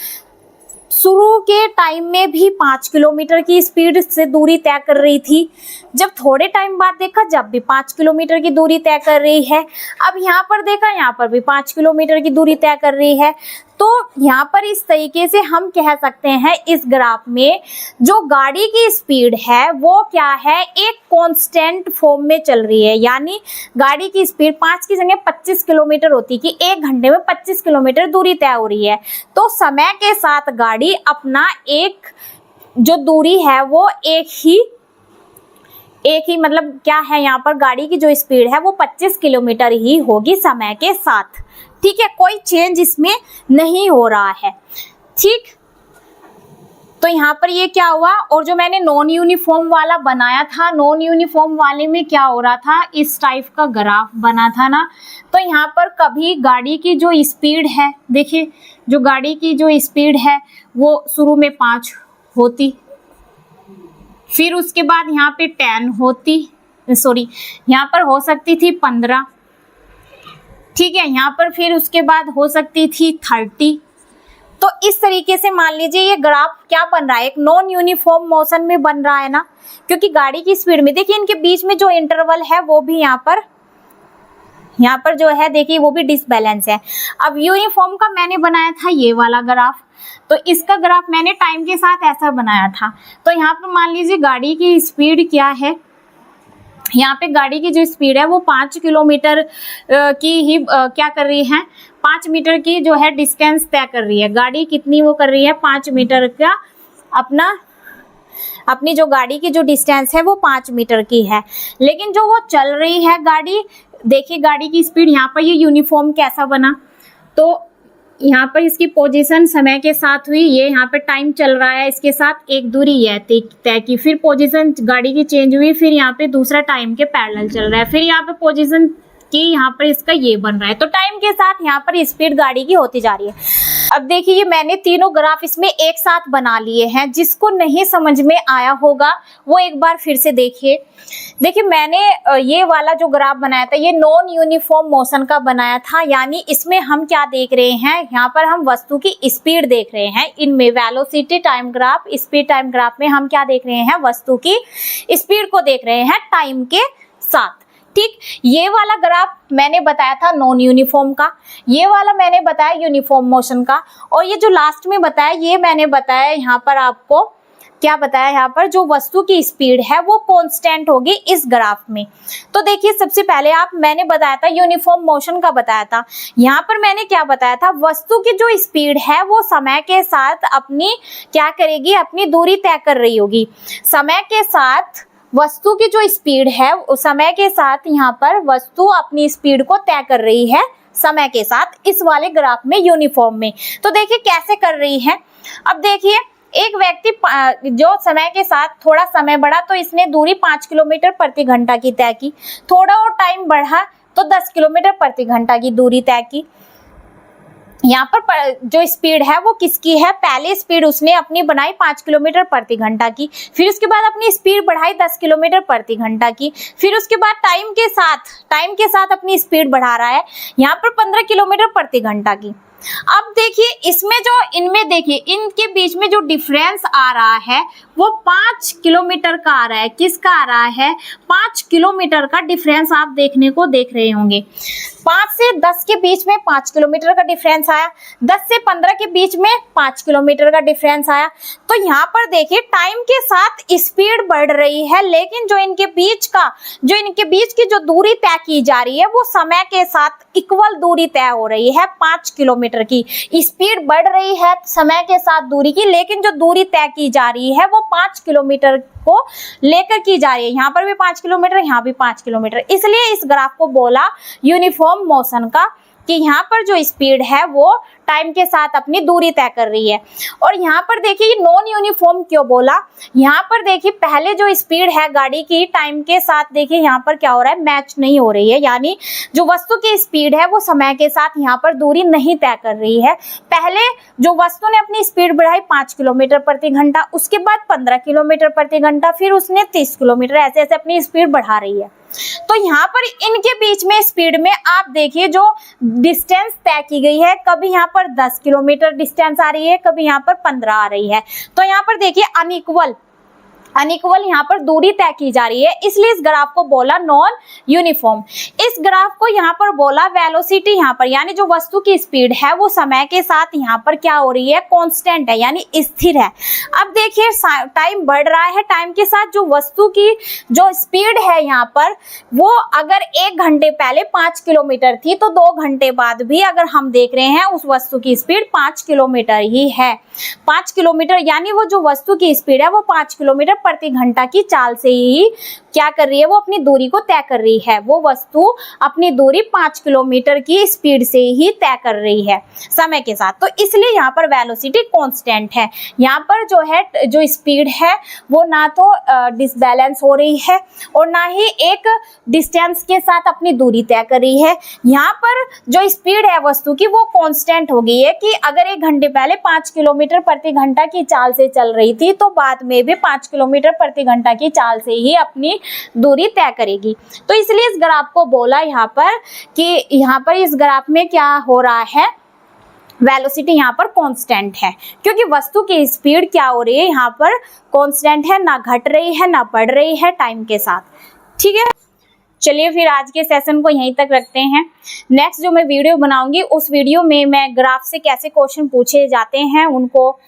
शुरू के टाइम में भी 5 किलोमीटर की स्पीड से दूरी तय कर रही थी, जब थोड़े टाइम बाद देखा जब भी 5 किलोमीटर की दूरी तय कर रही है। अब यहाँ पर देखा, यहाँ पर भी 5 किलोमीटर की दूरी तय कर रही है। तो यहाँ पर इस तरीके से हम कह सकते हैं इस ग्राफ में जो गाड़ी की स्पीड है वो क्या है, एक कांस्टेंट फॉर्म में चल रही है। यानी गाड़ी की स्पीड 5 की जगह 25 किलोमीटर होती कि 1 घंटे में 25 किलोमीटर दूरी तय हो रही है। तो समय के साथ गाड़ी अपना एक जो दूरी है वो एक ही मतलब क्या है, यहाँ पर गाड़ी की जो स्पीड है वो 25 किलोमीटर ही होगी समय के साथ। ठीक है, कोई चेंज इसमें नहीं हो रहा है। ठीक, तो यहाँ पर ये क्या हुआ, और जो मैंने नॉन यूनिफॉर्म वाला बनाया था, नॉन यूनिफॉर्म वाले में क्या हो रहा था, इस टाइप का ग्राफ बना था ना। तो यहाँ पर कभी गाड़ी की जो स्पीड है, देखिए जो गाड़ी की जो स्पीड है वो शुरू में 5 होती, फिर उसके बाद यहाँ पे 10 होती, सॉरी यहाँ पर हो सकती थी 15, ठीक है, यहाँ पर फिर उसके बाद हो सकती थी 30। तो इस तरीके से मान लीजिए ये ग्राफ क्या बन रहा है, एक नॉन यूनिफॉर्म मोशन में बन रहा है ना, क्योंकि गाड़ी की स्पीड में देखिए इनके बीच में जो इंटरवल है वो भी यहाँ पर जो है देखिए वो भी डिसबैलेंस है। अब यूनिफॉर्म का मैंने बनाया था ये वाला ग्राफ, तो इसका ग्राफ मैंने टाइम के साथ ऐसा बनाया था। तो यहाँ पर मान लीजिए गाड़ी की स्पीड क्या है, यहाँ पे गाड़ी की जो स्पीड है वो 5 किलोमीटर की ही क्या कर रही है, 5 मीटर की जो है डिस्टेंस तय कर रही है। गाड़ी कितनी वो कर रही है, 5 मीटर का अपनी जो गाड़ी की जो डिस्टेंस है वो 5 मीटर की है। लेकिन जो वो चल रही है गाड़ी, देखिए गाड़ी की स्पीड, यहाँ पर ये यूनिफॉर्म कैसा बना, तो यहाँ पर इसकी पोजीशन समय के साथ हुई, ये यहाँ पे टाइम चल रहा है, इसके साथ एक दूरी है तय की, फिर पोजीशन गाड़ी की चेंज हुई, फिर यहाँ पे दूसरा टाइम के पैरेलल चल रहा है, फिर यहाँ पे पोजीशन की यहाँ पर इसका ये बन रहा है। तो टाइम के साथ यहाँ पर स्पीड गाड़ी की होती जा रही है। अब देखिए ये मैंने तीनों ग्राफ इसमें एक साथ बना लिए हैं, जिसको नहीं समझ में आया होगा वो एक बार फिर से देखिए। देखिए मैंने ये वाला जो ग्राफ बनाया था ये नॉन यूनिफॉर्म मोशन का बनाया था, यानी इसमें हम क्या देख रहे हैं, यहाँ पर हम वस्तु की स्पीड देख रहे हैं। इनमें velocity time graph, speed time graph में हम क्या देख रहे हैं, वस्तु की स्पीड को देख रहे हैं टाइम के साथ। ठीक, ये वाला ग्राफ मैंने बताया था नॉन यूनिफॉर्म का, ये वाला मैंने बताया यूनिफॉर्म मोशन का, और ये जो लास्ट में बताया ये मैंने बताया यहाँ पर आपको क्या बताया, यहाँ पर जो वस्तु की स्पीड है वो कांस्टेंट होगी इस ग्राफ में। तो देखिए सबसे पहले मैंने बताया था यूनिफॉर्म मोशन का बताया था, यहाँ पर मैंने क्या बताया था, वस्तु की जो स्पीड है वो समय के साथ अपनी क्या करेगी, अपनी दूरी तय कर रही होगी। समय के साथ वस्तु की जो स्पीड है, समय के साथ यहाँ पर वस्तु अपनी स्पीड को तय कर रही है समय के साथ इस वाले ग्राफ में यूनिफॉर्म में। तो देखिए कैसे कर रही है। अब देखिए एक व्यक्ति जो समय के साथ थोड़ा समय बढ़ा तो इसने दूरी 5 किलोमीटर प्रति घंटा की तय की, थोड़ा और टाइम बढ़ा तो 10 किलोमीटर प्रति घंटा की दूरी तय की। यहाँ पर जो स्पीड है वो किसकी है, पहले स्पीड उसने अपनी बनाई 5 किलोमीटर प्रति घंटा की, फिर उसके बाद अपनी स्पीड बढ़ाई 10 किलोमीटर प्रति घंटा की, फिर उसके बाद टाइम के साथ अपनी स्पीड बढ़ा रहा है यहाँ पर 15 किलोमीटर प्रति घंटा की। अब देखिए इसमें जो इनमें देखिए इनके बीच में जो डिफरेंस आ रहा है वो 5 किलोमीटर का आ रहा है। किसका आ रहा है, 5 किलोमीटर का डिफरेंस आप देखने को देख रहे होंगे। 5 से 10 के बीच में 5 किलोमीटर का डिफरेंस आया, 10 से 15 के बीच में 5 किलोमीटर का डिफरेंस आया। तो यहाँ पर देखिए टाइम के साथ स्पीड बढ़ रही है, लेकिन जो इनके बीच की जो दूरी तय की जा रही है वो समय के साथ इक्वल दूरी तय हो रही है। 5 किलोमीटर की स्पीड बढ़ रही है समय के साथ दूरी की, लेकिन जो दूरी तय की जा रही है वो 5 किलोमीटर को लेकर की जा रही है। यहाँ पर भी 5 किलोमीटर, यहाँ भी 5 किलोमीटर, इसलिए इस ग्राफ को बोला यूनिफॉर्म मोशन का, कि यहाँ पर जो स्पीड है वो टाइम के साथ अपनी दूरी तय कर रही है। और यहाँ पर देखिए नॉन यूनिफॉर्म क्यों बोला, यहाँ पर देखिए पहले जो स्पीड है गाड़ी की टाइम के साथ देखिए यहाँ पर क्या हो रहा है, मैच नहीं हो रही है, यानी जो वस्तु की स्पीड है वो समय के साथ यहाँ पर दूरी नहीं तय कर रही है। पहले जो वस्तु ने अपनी स्पीड बढ़ाई 5 किलोमीटर प्रति घंटा, उसके बाद 15 किलोमीटर प्रति घंटा, फिर उसने 30 किलोमीटर, ऐसे ऐसे अपनी स्पीड बढ़ा रही है। तो यहाँ पर इनके बीच में स्पीड में आप देखिए जो डिस्टेंस तय की गई है, कभी यहाँ पर 10 किलोमीटर डिस्टेंस आ रही है, कभी यहाँ पर 15 आ रही है। तो यहाँ पर देखिए अनइक्वल यहाँ पर दूरी तय की जा रही है, इसलिए इस ग्राफ को बोला नॉन यूनिफॉर्म। इस ग्राफ को यहाँ पर बोला वेलोसिटी, यहाँ पर यानी जो वस्तु की स्पीड है वो समय के साथ यहाँ पर क्या हो रही है, कांस्टेंट है, यानी स्थिर है। अब देखिए टाइम बढ़ रहा है, टाइम के साथ जो वस्तु की जो स्पीड है यहाँ पर वो अगर 1 घंटे पहले 5 किलोमीटर थी, तो 2 घंटे बाद भी अगर हम देख रहे हैं उस वस्तु की स्पीड 5 किलोमीटर ही है। 5 किलोमीटर यानी वो जो वस्तु की स्पीड है वो 5 किलोमीटर प्रति घंटा की चाल से ही क्या कर रही है, वो अपनी दूरी को तय कर रही है। वो वस्तु अपनी दूरी 5 किलोमीटर की स्पीड से ही तय कर रही है समय के साथ। तो इसलिए यहाँ पर वेलोसिटी कांस्टेंट है। यहाँ पर जो है जो स्पीड है वो ना तो डिसबैलेंस हो रही है और ना ही एक डिस्टेंस के साथ अपनी दूरी तय कर रही है। यहाँ पर जो स्पीड है वस्तु की वो कांस्टेंट हो गई है, कि अगर 1 घंटे पहले 5 किलोमीटर प्रति घंटा की चाल से चल रही थी, तो बाद में भी 5 किलोमीटर प्रति घंटा की चाल से ही अपनी दूरी तय करेगी। तो इसलिए इस ग्राफ को बोला यहाँ पर कि यहाँ पर इस ग्राफ में क्या हो रहा है, वेलोसिटी यहाँ पर कांस्टेंट है, क्योंकि वस्तु की स्पीड क्या हो रही है यहाँ पर कांस्टेंट है, ना घट रही है ना बढ़ रही है टाइम के साथ। ठीक है, चलिए फिर आज के सेशन को यहीं तक रखते हैं। नेक्स्ट जो मैं वीडियो बनाऊंगी उस वीडियो में मैं ग्राफ से कैसे क्वेश्चन पूछे जाते हैं उनको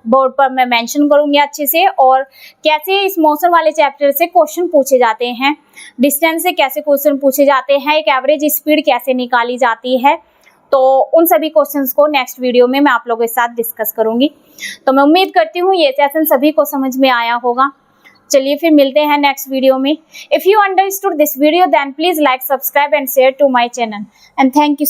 बोर्ड पर मैं मेंशन करूंगी अच्छे से, और कैसे इस मोशन वाले चैप्टर से क्वेश्चन पूछे जाते हैं, डिस्टेंस से कैसे क्वेश्चन पूछे जाते हैं, एक एवरेज स्पीड कैसे निकाली जाती है। तो उन सभी क्वेश्चंस को नेक्स्ट वीडियो में मैं आप लोगों के साथ डिस्कस करूंगी। तो मैं उम्मीद करती हूँ ये सेशन सभी को समझ में आया होगा। चलिए फिर मिलते हैं नेक्स्ट वीडियो में। If you understood this video then please like, subscribe and share to my channel and thank you.